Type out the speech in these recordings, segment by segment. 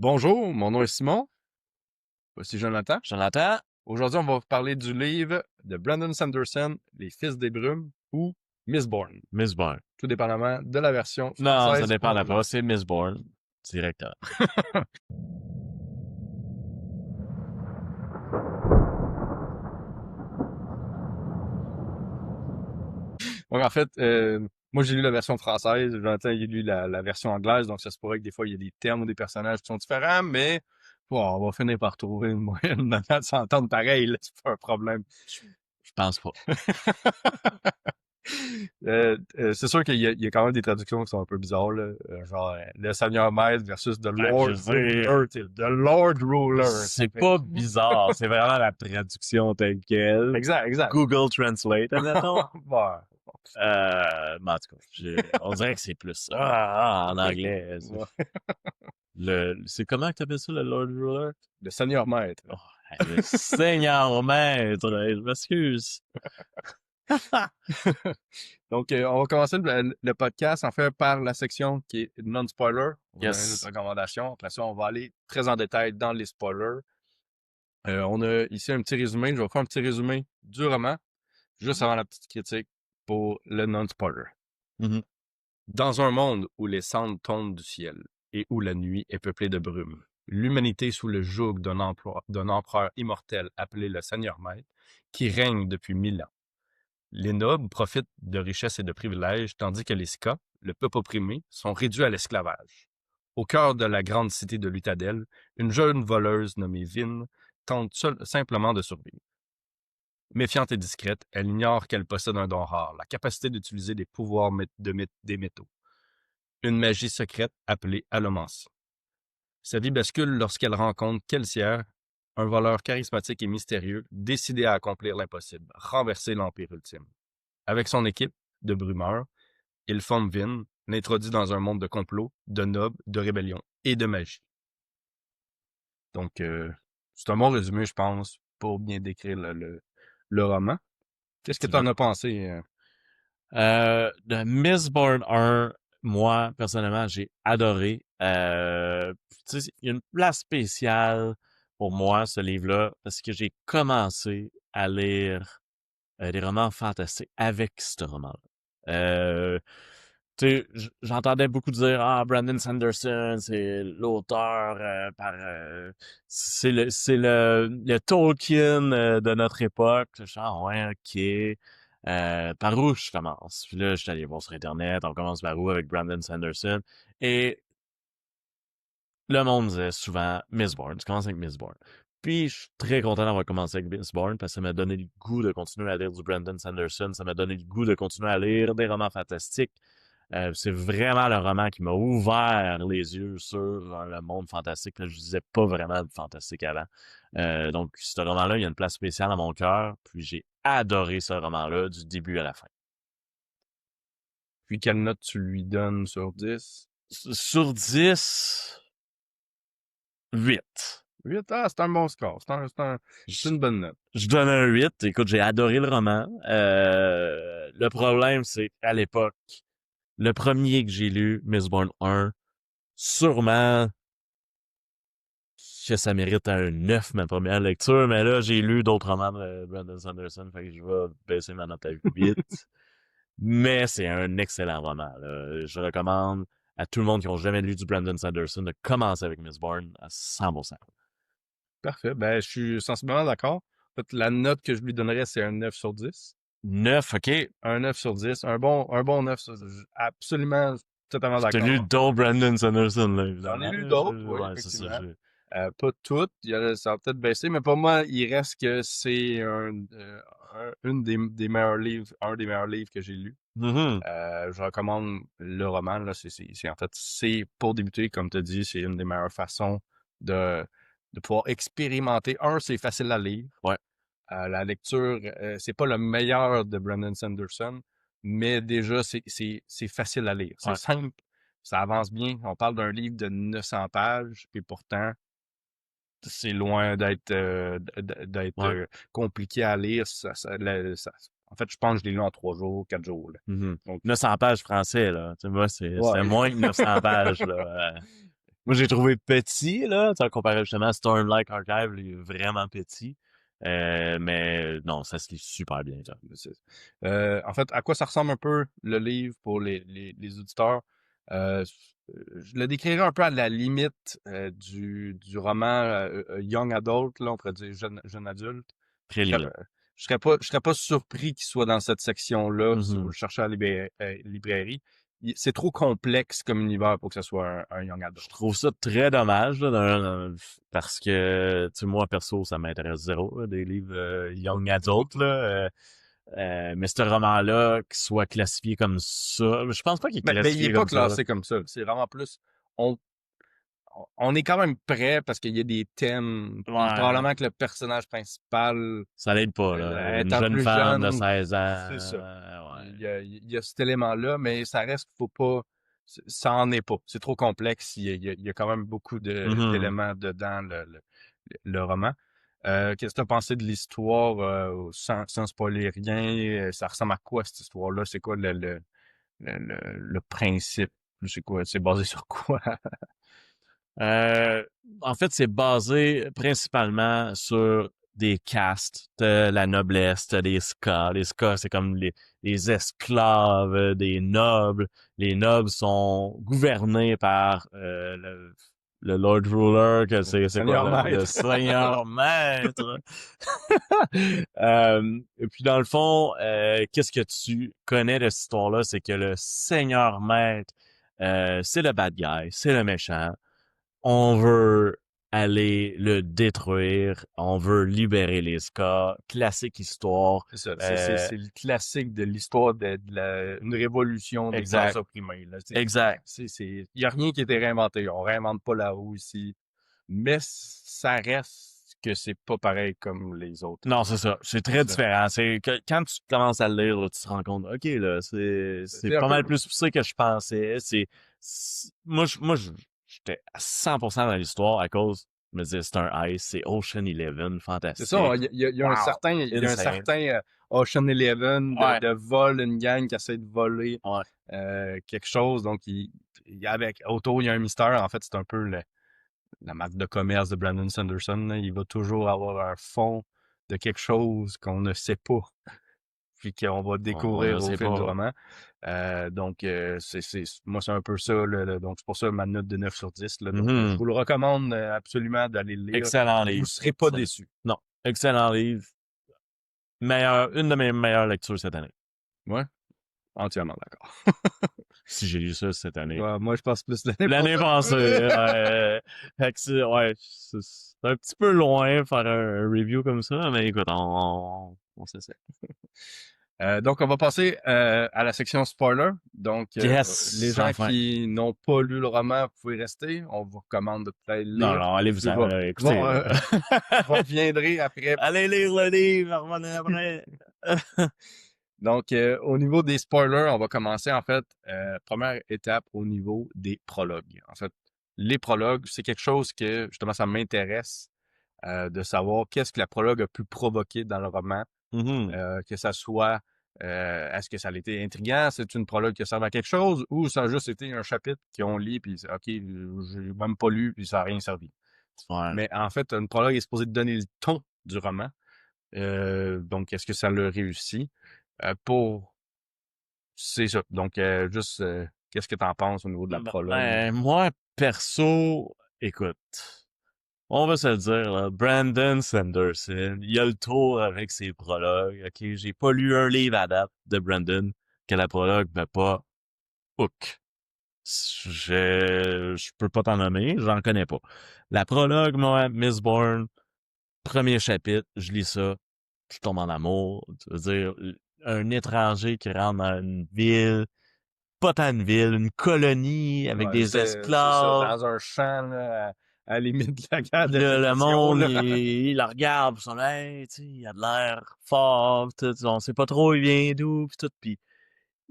Bonjour, mon nom est Simon. Voici Jonathan. Jonathan, Aujourd'hui, on va vous parler du livre de Brandon Sanderson, Les Fils des Brumes ou Mistborn, Mistborn. tout dépendamment de la version Non, ça française ou dépend de pas. anglaise. C'est Mistborn. Directement. Donc, en fait, moi, j'ai lu la version française, Jonathan, il a lu la version anglaise, donc ça se pourrait que des fois, il y a des termes ou des personnages qui sont différents, mais bon, on va finir par trouver une moyenne de s'entendre pareil, là, c'est pas un problème. Je pense pas. C'est sûr qu'il y a quand même des traductions qui sont un peu bizarres, là. Genre, le Seigneur Maître versus The Je Lord sais. Ruler, tu sais, The Lord Ruler. Ça C'est fait... pas bizarre. C'est vraiment la traduction telle quelle. Exact, exact. Google Translate, admettons. Bon. Mais en tout cas, on dirait que c'est plus ça. En anglais. Ouais. C'est comment que t'appelles ça, le Lord Ruler? Le Seigneur Maître. Oh, le Seigneur Maître. Je m'excuse. Donc, on va commencer le podcast, en fait, par la section qui est non-spoiler. On va donner notre Yes. recommandation. Après ça, on va aller très en détail dans les spoilers. On a ici un petit résumé. Je vais faire un petit résumé du roman, juste avant la petite critique pour le non-spoiler. Mhm. Dans un monde où les cendres tombent du ciel et où la nuit est peuplée de brume, l'humanité sous le joug d'un empereur immortel appelé le Seigneur Maître, qui règne depuis 1000 ans. Les nobles profitent de richesses et de privilèges, tandis que les Ska, le peuple opprimé, sont réduits à l'esclavage. Au cœur de la grande cité de Luthadel, une jeune voleuse nommée Vin tente simplement de survivre. Méfiante et discrète, elle ignore qu'elle possède un don rare, la capacité d'utiliser les pouvoirs des métaux. Une magie secrète appelée allomancie. Sa vie bascule lorsqu'elle rencontre Kelsier, un voleur charismatique et mystérieux, décidé à accomplir l'impossible, renverser l'Empire ultime. Avec son équipe de brumeurs, il forme Vin, l'introduit dans un monde de complots, de nobles, de rébellion et de magie. Donc, c'est un bon résumé, je pense, pour bien décrire le roman. Qu'est-ce que tu en as pensé? De Mistborn 1, moi, personnellement, j'ai adoré. Tu sais, il y a une place spéciale pour moi, ce livre-là, parce que j'ai commencé à lire des romans fantastiques avec ce roman-là. Tu sais, j'entendais beaucoup dire Brandon Sanderson, c'est l'auteur c'est le Tolkien de notre époque. Genre ouais, ok. Par où je commence? Puis là, je suis allé voir sur Internet, on commence par où avec Brandon Sanderson. Et le monde disait souvent Mistborn, tu commences avec Mistborn. Puis je suis très content d'avoir commencé avec Mistborn parce que ça m'a donné le goût de continuer à lire du Brandon Sanderson, ça m'a donné le goût de continuer à lire des romans fantastiques. C'est vraiment le roman qui m'a ouvert les yeux sur le monde fantastique. Là, je disais pas vraiment de fantastique avant. Donc, ce roman-là, il y a une place spéciale dans mon cœur. Puis j'ai adoré ce roman-là du début à la fin. Puis, quelle note tu lui donnes sur 10? Sur 10, 8. 8? Ah, c'est un bon score. C'est une bonne note. Je donne un 8. Écoute, j'ai adoré le roman. Le problème, c'est qu'à l'époque, le premier que j'ai lu, Mistborn 1, sûrement que ça mérite un 9, ma première lecture, mais là, j'ai lu d'autres romans de Brandon Sanderson, fait que je vais baisser ma note à 8. Mais c'est un excellent roman, là. Je recommande à tout le monde qui n'a jamais lu du Brandon Sanderson de commencer avec Mistborn à 100%. Parfait. Ben, je suis sensiblement d'accord. En fait, la note que je lui donnerais, c'est un 9 sur 10. 9, ok. Un 9 sur 10. Un bon 9 sur 10. Absolument, totalement T'as lu d'accord. d'autres Brandon Sanderson, là, J'en ai évidemment. lu d'autres, oui, Ouais, c'est ça. effectivement. Pas toutes. Ça va peut-être baisser, mais pour moi, il reste que c'est des meilleurs livres, un des meilleurs livres que j'ai lu. Mhm. Je recommande le roman. Là, en fait, c'est pour débuter, comme tu as dit, c'est une des meilleures façons de, de pouvoir expérimenter. C'est facile à lire. Ouais. La lecture, c'est pas le meilleur de Brandon Sanderson, mais déjà, c'est facile à lire. C'est Ouais. simple, ça avance bien. On parle d'un livre de 900 pages, et pourtant, c'est loin d'être Ouais. compliqué à lire. En fait, je pense que je l'ai lu en 3 jours, 4 jours. Là. Mhm. Donc, 900 pages français, là. Tu vois, c'est ouais. moins que 900 pages, là. Moi, j'ai trouvé petit, là, tu sais, comparé justement à Stormlight Archive, il est vraiment petit. Mais non, ça se lit super bien, ça. En fait, à quoi ça ressemble un peu le livre pour les auditeurs? Je le décrirais un peu à la limite du roman Young Adult, là, on pourrait dire jeune adulte. Très Je serais, limite. je serais pas surpris qu'il soit dans cette section-là si vous Mhm. le cherchez à la librairie. C'est trop complexe comme univers pour que ce soit un Young Adult. Je trouve ça très dommage, là, parce que, tu sais, moi, perso, ça m'intéresse zéro, là, des livres young adult, là. Mais ce roman-là, qu'il soit classifié comme ça, je pense pas qu'il est Ben, il est classifié pas comme ça, là. classé comme ça. C'est vraiment plus. On, on est quand même prêt parce qu'il y a des thèmes. Puis Ouais, probablement que le personnage principal ça l'aide pas, là. Une étant jeune plus femme de jeune, 16 c'est ça. ans, ouais. Il y a cet élément-là, mais ça reste qu'il faut pas. Ça en est pas. C'est trop complexe. Il y a quand même beaucoup Mhm. d'éléments dedans le roman. Qu'est-ce que tu as pensé de l'histoire sans spoiler rien? Ça ressemble à quoi cette histoire-là? C'est quoi le principe? C'est quoi? C'est basé sur quoi? Euh, En fait, c'est basé principalement sur des castes de la noblesse, t'as des Skas. Les Skas, c'est comme les esclaves des nobles. Les nobles sont gouvernés par le Lord Ruler, que c'est quoi, Seigneur le maître. Seigneur Maître. Et puis dans le fond, qu'est-ce que tu connais de cette histoire-là? C'est que le Seigneur Maître, c'est le bad guy, c'est le méchant. On veut aller le détruire, on veut libérer les Ska, classique histoire. C'est ça. Euh, C'est le classique de l'histoire une révolution des classes exact, opprimées, là. exact. Il y a rien qui a été réinventé. On réinvente pas la roue ici. Mais ça reste que c'est pas pareil comme les autres. Non, c'est ça. C'est C'est très ça. différent. C'est que quand tu commences à le lire, là, tu te rends compte, ok, là, c'est C'est un pas peu. mal plus poussé que je pensais. J'étais à 100% dans l'histoire à cause, je me disais, c'est un Ice, c'est Ocean Eleven, C'est ça. fantastique. Il y a Wow, il y a un insane. certain Ocean Eleven Ouais, de vol, une gang qui essaie de voler ouais. quelque chose. Donc, avec autour, il y a un mystère. En fait, c'est un peu la marque de commerce de Brandon Sanderson. Là. Il va toujours avoir un fond de quelque chose qu'on ne sait pas, puis qu'on va On ne découvrir au sait fil du pas. roman. Donc, moi, c'est un peu ça. Donc, c'est pour ça ma note de 9 sur 10. Là. Donc, je Mhm. vous le recommande absolument d'aller le lire. Excellent Vous livre. serez pas Excellent. déçus. Non, excellent livre. Une de mes meilleures lectures cette année. Ouais, entièrement d'accord. Si j'ai lu ça cette année. Ouais, moi, je pense plus l'année L'année passée. passée, fait que c'est un petit peu loin faire un review comme ça, mais écoute, on s'essaie. Donc, on va passer à la section spoiler. Donc, les Yes, gens enfin. qui n'ont pas lu le roman, vous pouvez rester. On vous recommande de peut-être le Non, lire. non, allez-vous Puis, écoutez, là. je reviendrai après. Allez lire le livre, revenez après. Donc, au niveau des spoilers, on va commencer en fait, première étape au niveau des prologues. En fait, les prologues, c'est quelque chose que justement ça m'intéresse de savoir qu'est-ce que la prologue a pu provoquer dans le roman, Mhm. que ça soit est-ce que ça a été intriguant, c'est une prologue qui servait à quelque chose, ou ça a juste été un chapitre qu'on lit puis ok, j'ai même pas lu puis ça a rien servi. Ouais. Mais en fait, une prologue est supposée donner le ton du roman. Donc, est-ce que ça le réussit? Pour C'est ça. Donc, juste, qu'est-ce que tu en penses au niveau de la prologue? Moi, perso, écoute. On va se le dire, là, Brandon Sanderson, il a le tour avec ses prologues. Ok, j'ai pas lu un livre à date de Brandon que la prologue m'a pas hook. Je peux pas t'en nommer, j'en connais pas. La prologue, moi, Mistborn, premier chapitre, je lis ça, je tombe en amour. Tu veux dire, un étranger qui rentre dans une ville, pas tant une ville, une colonie avec Ouais, des c'est ça, esclaves. dans un champ, là, à la limite de la guerre de Le sécession, monde, là. il la regarde, pis ils sont là, hey, tu sais, il a de l'air fort, pis tout, on sait pas trop il vient d'où, pis tout, pis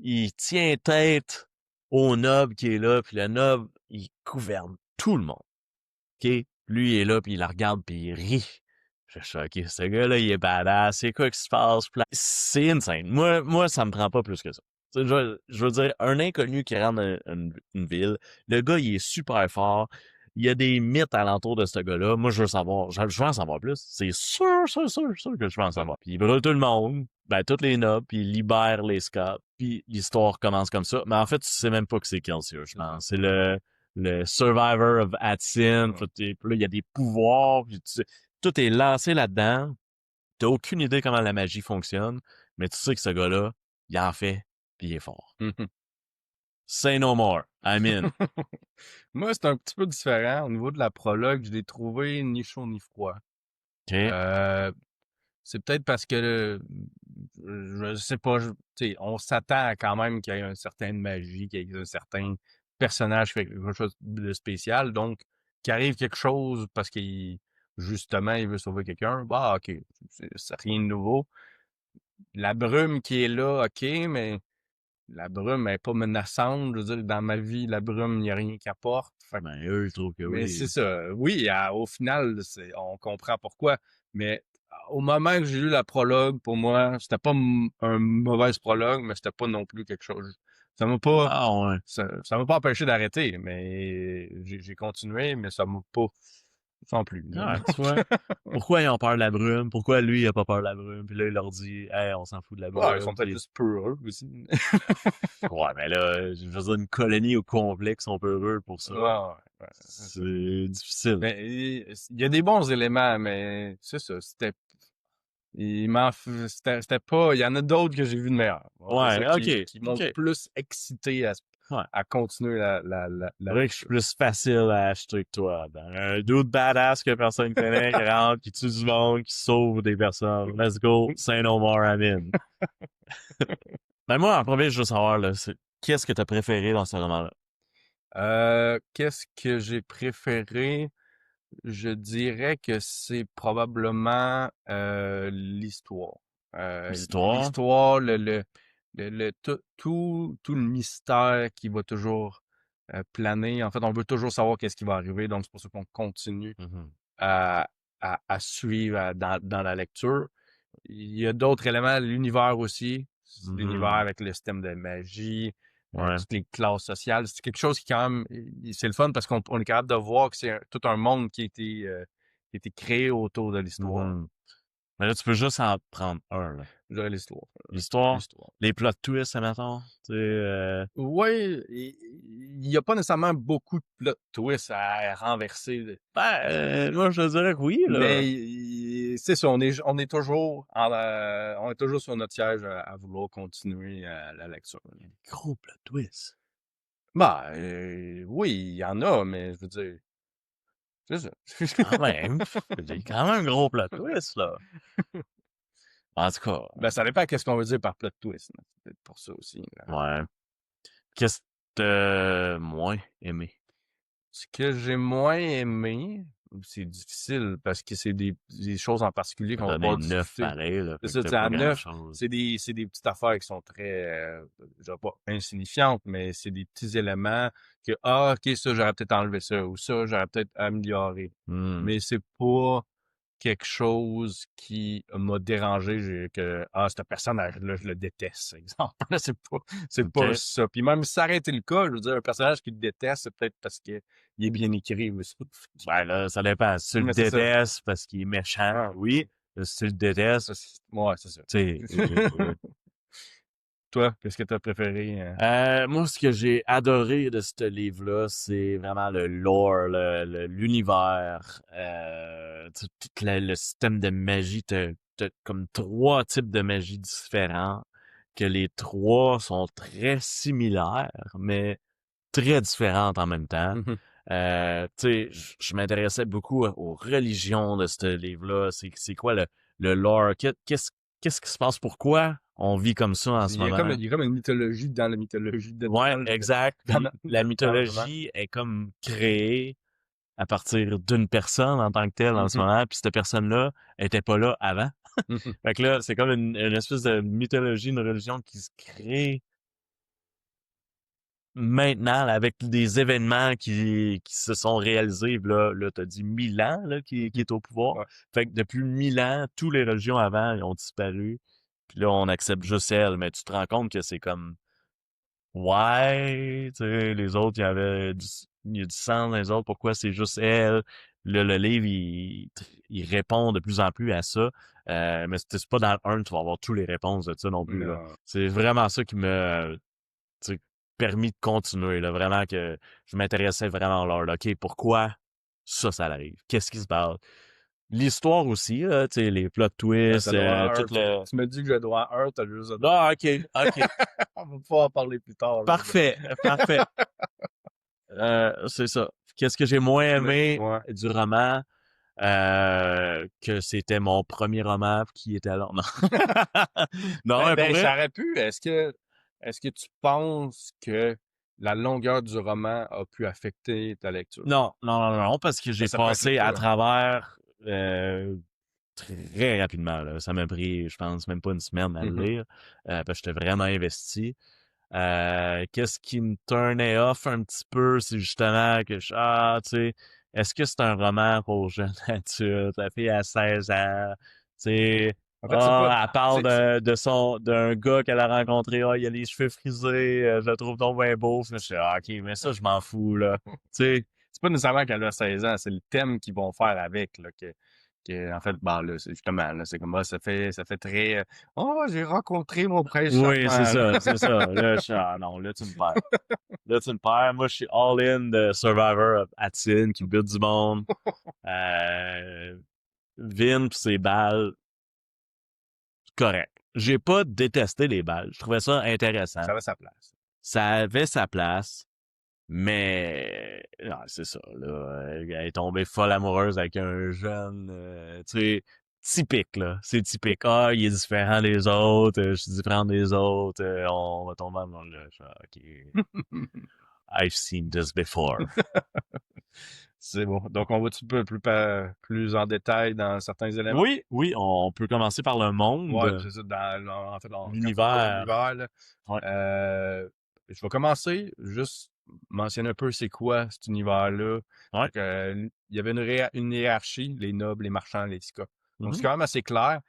il tient tête au noble qui est là, pis le noble, il gouverne tout le monde, ok? Lui, il est là, pis il la regarde, pis il rit. Je suis ok, ce gars-là, il est badass, c'est quoi qui se passe? Pis là, c'est insane. Moi, ça me prend pas plus que ça. Tu sais, je veux dire, un inconnu qui rentre dans une ville, le gars, il est super fort, il y a des mythes alentour de ce gars-là. Moi, je veux savoir. Je veux en savoir plus. C'est sûr que je veux en savoir. Puis il brûle tout le monde, ben, toutes les nobles, puis il libère les Scots, puis l'histoire commence comme ça. Mais en fait, tu sais même pas que c'est Kelsier, je pense. C'est le Survivor of Atsin. Ouais. Puis là, il y a des pouvoirs, puis tout est lancé là-dedans. T'as aucune idée comment la magie fonctionne, mais tu sais que ce gars-là, il en fait, puis il est fort. Mhm. Say no more. I'm in. Moi, c'est un petit peu différent. Au niveau de la prologue, je l'ai trouvé ni chaud ni froid. OK. Euh, c'est peut-être parce que je sais pas, tu sais, on s'attend quand même qu'il y ait une certaine magie, qu'il y ait un certain personnage qui fait quelque chose de spécial, donc qu'il arrive quelque chose parce qu'il justement il veut sauver quelqu'un, bah ok, c'est rien de nouveau. La brume qui est là, ok, mais la brume elle est pas menaçante. Je veux dire, dans ma vie, la brume, il n'y a rien qui apporte. Fait Ben, eux, ils trouvent que mais c'est oui. ça. Oui, au final, on comprend pourquoi. Mais au moment que j'ai lu la prologue, pour moi, c'était pas un mauvais prologue, mais c'était pas non plus quelque chose. Ça m'a pas, Ah, ouais. ça m'a pas empêché d'arrêter, mais j'ai continué, mais ça m'a pas, sans plus. Là. Ah, tu vois. Pourquoi ils ont peur de la brume? Pourquoi lui, il a pas peur de la brume? Puis là, il leur dit, hey, on s'en fout de la Ouais, ils brume. sont peut-être Puis, juste peureux aussi. ouais, mais là, je veux dire, une colonie au complet qui sont peureux pour ça. Ouais, ouais, ouais, c'est ça. C'est difficile. Mais il y a des bons éléments, mais c'est ça. C'était pas. Il y en a d'autres que j'ai vu de meilleurs. On va dire Ouais, ça, ok, qui m'ont ok. plus excité Ouais. à continuer la C'est vrai que je suis lecture. plus facile à acheter que toi. Ben, un dude badass que personne connaît, qui rentre, qui tue du monde, qui sauve des personnes. Let's go, say no more, I'm in. Ben moi, en premier, je veux savoir, là, qu'est-ce que t'as préféré dans ce roman-là? Qu'est-ce que j'ai préféré? Je dirais que c'est probablement l'histoire. L'histoire? L'histoire, tout le mystère qui va toujours planer. En fait, on veut toujours savoir qu'est-ce qui va arriver, donc c'est pour ça qu'on continue Mhm. à, à suivre dans la lecture. Il y a d'autres éléments, l'univers aussi, l'univers Mhm. avec le système de magie, Ouais. toutes les classes sociales. C'est quelque chose qui quand même, c'est le fun parce qu'on est capable de voir que c'est tout un monde qui a été créé autour de l'histoire. Mhm. Mais là, tu peux juste en prendre un, là. Je dirais l'histoire. L'histoire, L'histoire. les plot twists, admettons. Tu sais, Oui, il n'y a pas nécessairement beaucoup de plot twists à renverser. ben, moi, je te dirais que oui, là. Mais c'est ça, on est toujours on est toujours sur notre siège à vouloir continuer la lecture. Il y a des gros plot twists. Bah, oui, il y en a, mais je veux dire, c'est ça. Quand même. Il y a quand même un gros plot twist, là. En tout cas, Ben, ça dépend qu'est-ce qu'on veut dire par plot twist. Là. C'est peut-être pour ça aussi. Là. ouais. Qu'est-ce que t'as moins aimé? Ce que j'ai moins aimé, c'est difficile parce que c'est des choses en particulier T'as qu'on va donné pas 9 discuter. pareil, là. C'est Fait que ça, tu t'as sais, pas à neuf, grand-chose. c'est des petites affaires qui sont très, je dirais pas insignifiantes, mais c'est des petits éléments que, ah, ok, ça, j'aurais peut-être enlevé ça, ou ça, j'aurais peut-être amélioré. Hmm. Mais c'est pas quelque chose qui m'a dérangé, ce personnage-là, je le déteste, exemple. Là, c'est pas OK. ça. Puis même si ça aurait été le cas, je veux dire, un personnage qui le déteste, c'est peut-être parce que il est bien écrit aussi. Ben là, ça dépend. Si tu le Mais c'est ça. détestes parce qu'il est méchant, oui. Si tu le détestes, Ouais, c'est ça. tu sais. Toi, qu'est-ce que t'as préféré? Moi, ce que j'ai adoré de ce livre-là, c'est vraiment le lore, l'univers, tout le système de magie. T'as comme 3 types de magie différents, que les 3 sont très similaires, mais très différentes en même temps. Mhm. Tu sais, je m'intéressais beaucoup aux religions de ce livre-là. C'est quoi le lore? Qu'est-ce qui se passe? Pourquoi on vit comme ça en ce moment? Il y a comme une mythologie dans la mythologie Ouais, dedans. exact. Puis la Largement. mythologie est comme créée à partir d'une personne en tant que telle en ce Mhm. moment, puis cette personne-là était pas là avant. Mhm. Fait que là, c'est comme une espèce de mythologie, une religion qui se crée maintenant là, avec des événements qui se sont réalisés. Là t'as dit 1000 ans là, qui Mhm. est au pouvoir. Ouais. Fait que depuis 1000 ans, toutes les religions avant ils ont disparu. Puis là, on accepte juste elle, mais tu te rends compte que c'est comme ouais, tu sais, les autres, il y avait y a du sang dans les autres, pourquoi c'est juste elle. Le livre, il répond de plus en plus à ça. Mais c'est pas dans le 1 tu vas avoir toutes les réponses de ça non plus, là. Non. C'est vraiment ça qui m'a tu sais, permis de continuer, là. Vraiment que je m'intéressais vraiment à l'art. Là. OK, pourquoi ça arrive? Qu'est-ce qui se passe? L'histoire aussi, là, tu sais, les plot Ben, twists, t'as droit à tout un. le... Tu me dis que j'ai droit à un, t'as juste droit. Ah, OK. On va pouvoir en parler plus tard. Là. Parfait. C'est ça. Qu'est-ce que j'ai moins aimé Ouais. du roman? Que c'était mon premier roman qui était long. Non, non Ben, mais pour ben, vrai? ça aurait pu. Est-ce que tu penses que la longueur du roman a pu affecter ta lecture? Non, parce que Ben, j'ai ça peut être le passé à cas. travers très rapidement. Là. Ça m'a pris, je pense, même pas une semaine à le Mhm. lire, parce que j'étais vraiment investi. Qu'est-ce qui me turnait off un petit peu, c'est justement que tu sais, est-ce que c'est un roman pour jeunes adultes? La fille a 16 ans, tu sais, En fait, c'est pas. elle parle C'est d'un gars qu'elle a rencontré, il a les cheveux frisés, je le trouve donc bien beau. Je suis OK, mais ça, je m'en fous, là. Tu sais, c'est pas nécessairement qu'elle a 16 ans, c'est le thème qu'ils vont faire avec. Là, en fait, bah, là, c'est justement, là, c'est comme ça fait très. Oh, j'ai rencontré mon prince oui, charmant. Là. c'est ça. Là, non, là, tu me perds. Là, tu me perds. Moi, je suis all-in de Survivor at Sin qui bute du monde. Euh, Vin pis ses balles, correct. J'ai pas détesté les balles. Je trouvais ça intéressant. Ça avait sa place. Ça avait sa place, mais non, c'est ça. Là, elle est tombée folle amoureuse avec un jeune, tu sais, typique là. C'est typique. Ah, il est différent des autres. Je suis différent des autres. On va tomber dans le. Ok. I've seen this before. C'est bon. Donc, on va-tu un peu plus en détail dans certains éléments? Oui, on peut commencer par le Ouais, monde, c'est ça. En fait, quand on parle l'univers. d'univers, là, Ouais. je vais commencer juste mentionner un peu c'est quoi cet univers-là. Ouais. Donc, il y avait une hiérarchie, les nobles, les marchands, les skas. Donc, c'est Mhm. quand même assez clair.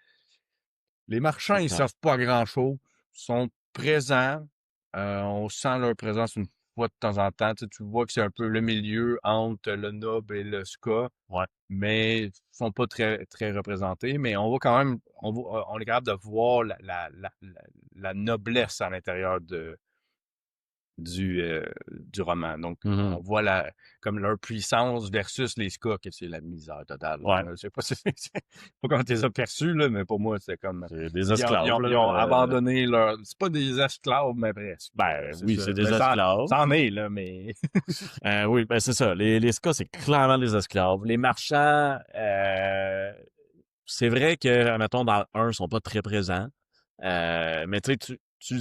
Les marchands, C'est ils clair. servent pas à grand-chose. Ils sont présents. On sent leur présence une fois de temps en temps. Tu vois que c'est un peu le milieu entre le noble et le ska, Ouais. mais ils sont pas très, très représentés. Mais on va quand même, on est capable de voir la noblesse à l'intérieur du roman. Donc, on Mhm. voit comme leur puissance versus les Skas, que c'est la misère totale. Ouais. Je sais pas, pas comment tu les as perçus, là, mais pour moi, c'est comme. C'est des Ils ont, ils esclaves, ont- là. ils ont abandonné leur. C'est pas des esclaves, mais presque. Ben C'est oui, ça. c'est des Mais esclaves. ça en est, là, mais. Oui, ben c'est ça. Les Skas, c'est clairement des esclaves. Les marchands, c'est vrai que, mettons, dans le 1, ils sont pas très présents. Mais tu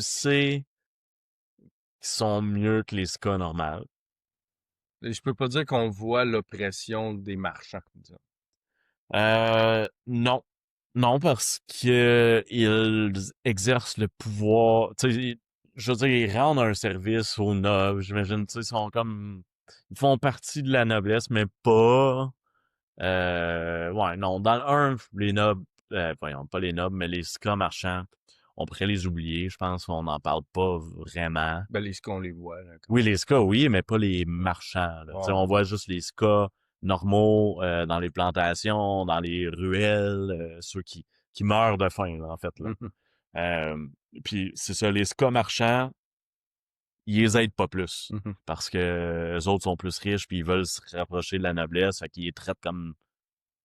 sais qu'ils sont mieux que les Skas normales. Je peux pas dire qu'on voit l'oppression des marchands, disons. Non. Non, parce que ils exercent le pouvoir. Tu sais, je veux dire, ils rendent un service aux nobles. J'imagine, tu sais, ils sont comme. Ils font partie de la noblesse, mais pas. Ouais, non. Dans le 1, les nobles. Voyons, pas les nobles, mais les skas marchands, on pourrait les oublier. Je pense qu'on n'en parle pas vraiment. Ben, les Skas, on les voit, là, quand Oui, même. les skas, oui, mais pas les marchands. Là. Tu sais, Ouais. on voit juste les skas normaux dans les plantations, dans les ruelles, ceux qui meurent de faim, là, en fait. Là. Mhm. Euh, Puis c'est ça, les skas marchands, ils les aident pas plus. Mhm. Parce que les autres sont plus riches puis ils veulent se rapprocher de la noblesse, fait qu'ils les traitent comme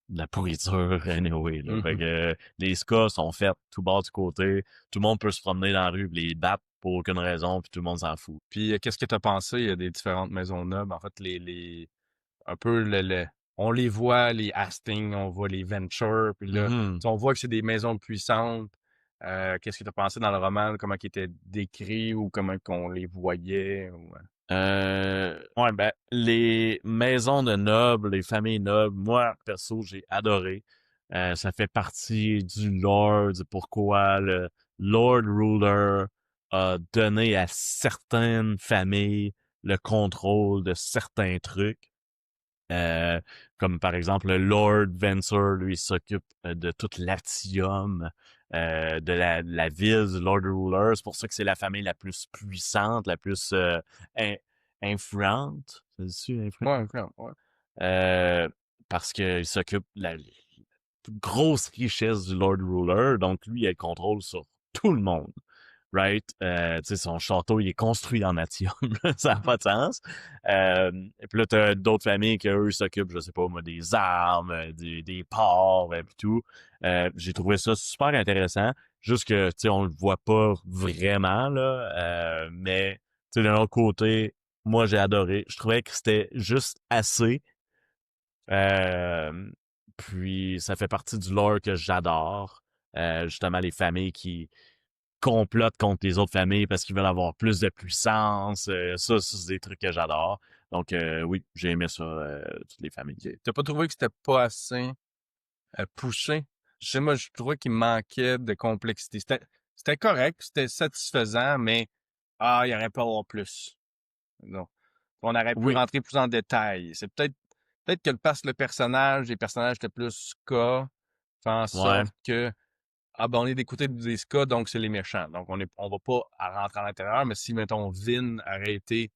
de la pourriture anyway. Là. Fait Mhm. que les skas sont faits tout bas du côté, tout le monde peut se promener dans la rue pis les battre pour aucune raison, puis tout le monde s'en fout. Puis, qu'est-ce que tu as pensé des différentes maisons nobles? En fait, un peu on les voit, les Hastings, on voit les Venture, puis là, Mhm. on voit que c'est des maisons puissantes. Qu'est-ce que tu as pensé dans le roman, comment ils étaient décrits ou comment qu'on les voyait? Ouais, ben, les maisons de nobles, les familles nobles, moi, perso, j'ai adoré. Ça fait partie du lore, du pourquoi le Lord Ruler a donné à certaines familles le contrôle de certains trucs. Euh, Comme par exemple, le Lord Venture, lui, s'occupe de tout l'Atium, de la ville du Lord Ruler. C'est pour ça que c'est la famille la plus puissante, la plus in- influente. ça se dit influence? Ouais, influence, ouais. Parce qu'il s'occupe de la grosse richesse du Lord Ruler, donc lui, il a le contrôle sur tout le monde. Right? Tu sais, son château, il est construit en Atium. Ça n'a pas de sens. Et puis là, t'as d'autres familles qui, eux, s'occupent, je sais pas, moi, des armes, des ports, et puis tout. J'ai trouvé ça super intéressant. Juste que, tu sais, on le voit pas vraiment, là. Mais, tu sais, d'un autre côté, moi, j'ai adoré. Je trouvais que c'était juste assez. Euh, Puis, ça fait partie du lore que j'adore. Justement, les familles qui complotent contre les autres familles parce qu'ils veulent avoir plus de puissance. Ça, c'est des trucs que j'adore. Donc, oui, j'ai aimé ça, toutes les familles. Ok. T'as pas trouvé que c'était pas assez poussé? Je sais, moi, je trouvais qu'il manquait de complexité. C'était correct, c'était satisfaisant, mais il aurait pu avoir plus. Donc, on aurait pu Oui, rentrer plus en détail. C'est peut-être que parce que les personnages étaient plus ska, fait en ouais. sorte que on est des côtés des ska, donc c'est les méchants. Donc on va pas à rentrer à l'intérieur, mais si mettons Vin avait été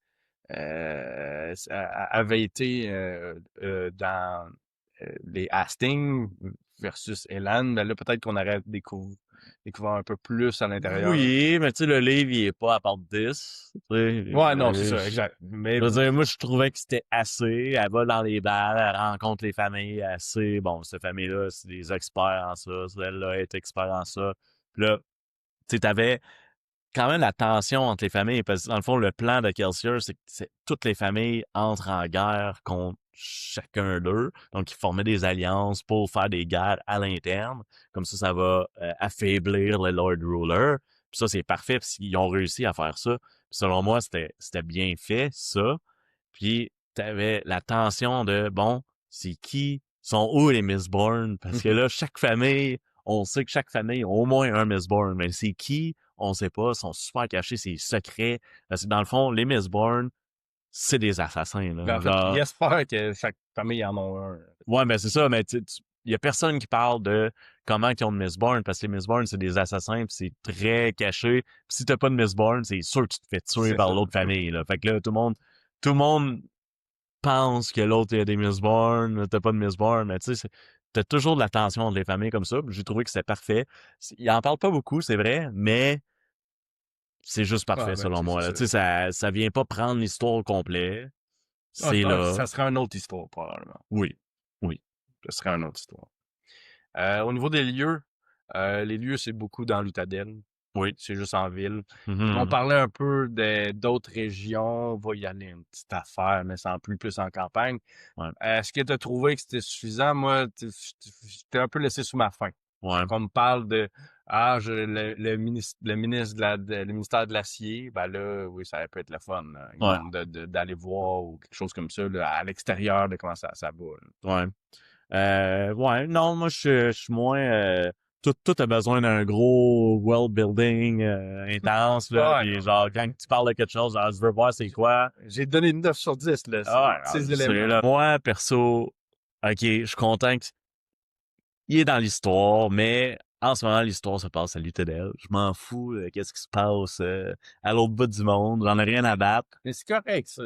dans les Hastings versus Elan, ben là peut-être qu'on aurait découvert un peu plus à l'intérieur. Oui, mais tu sais, le livre, il est pas à part 10. Tu sais, Ouais, non, c'est ça, exact. Mais je veux dire, moi, je trouvais que c'était assez. Elle va dans les balles, elle rencontre les familles assez. Bon, cette famille-là, c'est des experts en ça. Celle-là est expert en ça. Puis là, tu sais, t'avais quand même la tension entre les familles, parce que dans le fond, le plan de Kelsier, c'est que toutes les familles entrent en guerre contre chacun d'eux. Donc, ils formaient des alliances pour faire des guerres à l'interne. Comme ça va affaiblir le Lord Ruler. Puis ça, c'est parfait, parce qu'ils ont réussi à faire ça. Puis selon moi, c'était bien fait, ça. Puis, t'avais la tension de, bon, c'est qui sont où les Mistborn? Parce que là, chaque famille, on sait que chaque famille a au moins un Mistborn, mais c'est qui? On sait pas, ils sont super cachés, c'est secret. Parce que dans le fond, les Mistborn, c'est des assassins, ben, là. en fait, Genre, j'espère que chaque famille en a un. ouais, mais c'est ça, mais il y a personne qui parle de comment ils ont de Mistborn, parce que les Mistborn, c'est des assassins, pis c'est très caché. Pis si t'as pas de Mistborn, c'est sûr que tu te fais tuer C'est par ça. l'autre famille, là. Fait que là, tout le monde pense que l'autre a des Mistborn, t'as pas de Mistborn, mais tu sais, t'as toujours de la tension entre les familles comme ça. J'ai trouvé que c'était parfait. Il en parle pas beaucoup, c'est vrai, mais c'est juste Ah, parfait ben, selon moi. c'est Là. ça. Tu sais, ça vient pas prendre l'histoire au complet. C'est là. Ça serait une autre histoire, probablement. Oui. Oui. Ce serait une autre histoire. Au niveau des lieux, les lieux, c'est beaucoup dans l'Utadel. Oui. C'est juste en ville. Ils vont Mhm. parler un peu d'autres régions. On va y aller une petite affaire, mais sans plus en campagne. Ouais. Est-ce que tu as trouvé que c'était suffisant? Moi, j'étais un peu laissé sous ma faim. Ouais. Quand on me parle de le ministère de l'acier, ben là, oui, ça peut être le fun, là, Ouais. d'aller voir ou quelque chose comme ça, là, à l'extérieur de comment ça va. Ouais. Ouais. Non, moi, je suis moins... tout a besoin d'un gros world building intense, là. Ouais, Puis non. genre, quand tu parles de quelque chose, genre, je veux voir c'est quoi. J'ai donné une 9 sur 10, là, Ah ouais, ces c'est éléments. là. Moi, perso, ok, je suis content qu'il est dans l'histoire, mais en ce moment, l'histoire se passe à l'UTDL. Je m'en fous, qu'est-ce qui se passe à l'autre bout du monde. J'en ai rien à battre. Mais c'est correct, ça.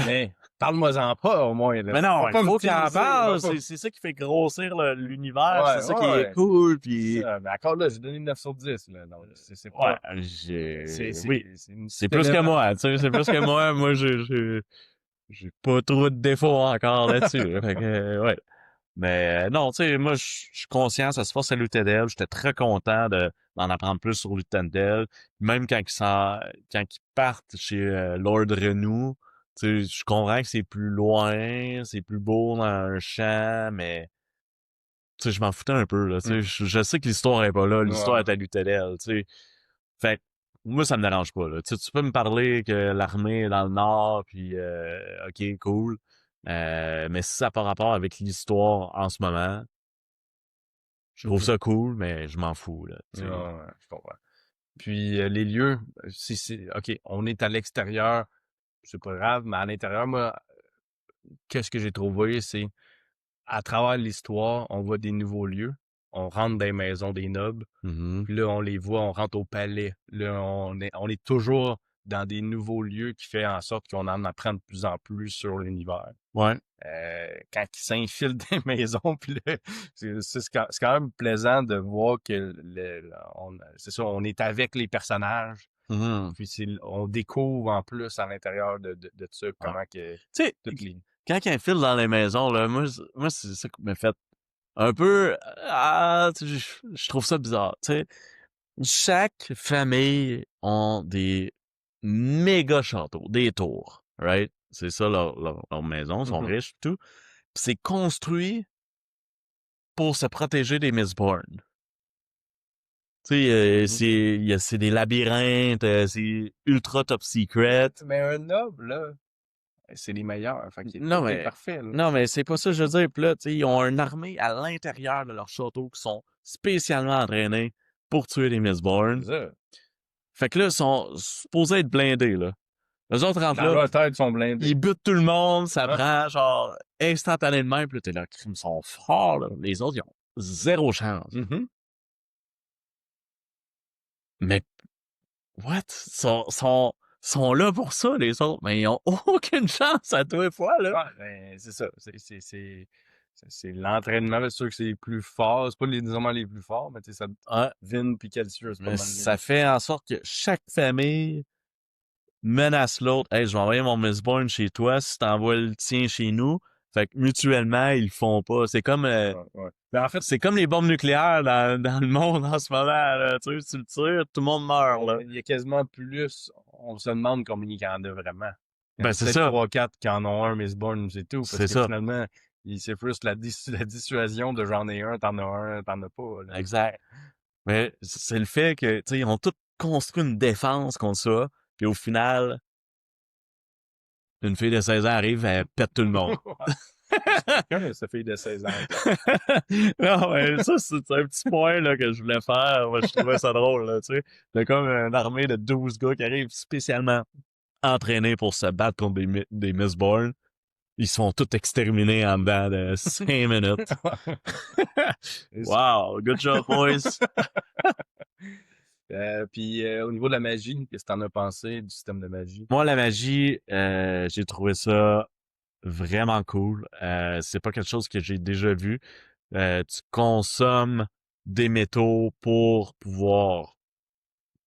Mais parle-moi-en pas, au moins, là. Mais non, Va il pas me faut qu'il en teaser. Va parle. pas... C'est ça qui fait grossir l'univers. Ouais, C'est ça qui est ouais. cool. C'est Puis, ça. Mais encore là, j'ai donné une 9 sur 10, là. Donc, c'est ouais, pas... oui, C'est une c'est petite plus que élément. moi. Tu sais, c'est plus que moi. Moi, j'ai pas trop de défauts encore là-dessus. Fait que, ouais. Mais non, tu sais, moi, je suis conscient, ça se passe à l'UTDL. J'étais très content d'en apprendre plus sur l'UTDL. Même quand ils partent chez Lord Renou, tu sais, je comprends que c'est plus loin, c'est plus beau dans un champ, mais tu sais, je m'en foutais un peu, là. Tu sais, Mm. je sais que l'histoire est pas là, l'histoire Ouais. est à l'UTDL, tu sais. Fait que, moi, ça me dérange pas, là. Tu peux me parler que l'armée est dans le nord, puis ok, cool. Mais si ça n'a pas rapport avec l'histoire en ce moment, je trouve ça cool, mais je m'en fous, là. Tu sais. Ouais, je comprends. Puis, les lieux, si c'est... OK, on est à l'extérieur, c'est pas grave, mais à l'intérieur, moi, qu'est-ce que j'ai trouvé, c'est à travers l'histoire, on voit des nouveaux lieux. On rentre dans les maisons des nobles. Mhm. Puis là, on les voit, on rentre au palais. Là, on est toujours dans des nouveaux lieux qui fait en sorte qu'on en apprend de plus en plus sur l'univers. Ouais. Quand ils s'infilent des maisons, puis là, c'est quand même plaisant de voir que c'est ça, on est avec les personnages, Mhm. puis on découvre en plus à l'intérieur de ça Ouais. comment que Tu sais, toutes les... quand il infile dans les maisons, là, moi c'est ça qui me fait un peu... je trouve ça bizarre. Tu sais, chaque famille ont des méga châteaux, des tours, right? C'est ça leur maison, ils sont Mhm. riches, tout. Puis c'est construit pour se protéger des Mistborn. Tu sais, Mhm. c'est des labyrinthes, c'est ultra top secret. Mais un noble, là, c'est les meilleurs. Fait que Non, tout est mais, parfait, là. non, mais c'est pas ça que je veux dire. Puis là, tu sais, ils ont une armée à l'intérieur de leur château qui sont spécialement entraînés pour tuer les Mistborn. C'est ça. Fait que là, ils sont supposés être blindés, là. Les autres rentrent Dans là, leur tête, ils sont ils blindés. butent tout le monde, ça Hein? prend genre instantanément, puis là, t'es là, ils sont forts, là. Les autres, ils ont zéro chance. Mhm. Mais, what? Sont là pour ça, les autres, mais ils ont aucune chance à tous les fois, là. Ouais, ben, c'est ça. C'est l'entraînement. C'est sûr que c'est les plus forts. C'est pas nécessairement les plus forts, mais tu sais, ça... Ouais, Vin puis Calcius, c'est pas mais mal ça les... fait en sorte que chaque famille menace l'autre. Hey, je vais envoyer mon Mistborn chez toi si t'envoies le tien chez nous. Fait que mutuellement, ils le font pas. Ouais, ouais. Mais en fait, C'est comme les bombes nucléaires dans le monde en ce moment, là. Tu sais, si tu le tires, tout le monde meurt, là. il y a quasiment plus... On se demande combien il y en a vraiment. Il y en Ben, a c'est peut-être ça. 3-4 qui en ont un Mistborn, c'est tout. Parce C'est que ça. finalement, c'est plus la dissuasion de j'en ai un, t'en as un, t'en as pas, là. Exact. Mais c'est le fait que, tu sais, ils ont tous construit une défense contre ça. Puis au final, une fille de 16 ans arrive, elle pète tout le monde. Chacun a sa fille de 16 ans. Non, mais ça, c'est un petit point là, que je voulais faire. Moi, je trouvais ça drôle, là, tu sais. C'est comme une armée de 12 gars qui arrivent spécialement entraînés pour se battre contre des Mistborn. Ils se font tous exterminés en dedans de 5 minutes. Wow, good job, boys. Puis au niveau de la magie, qu'est-ce que t'en as pensé du système de magie? Moi, la magie, j'ai trouvé ça vraiment cool. C'est pas quelque chose que j'ai déjà vu. Tu consommes des métaux pour pouvoir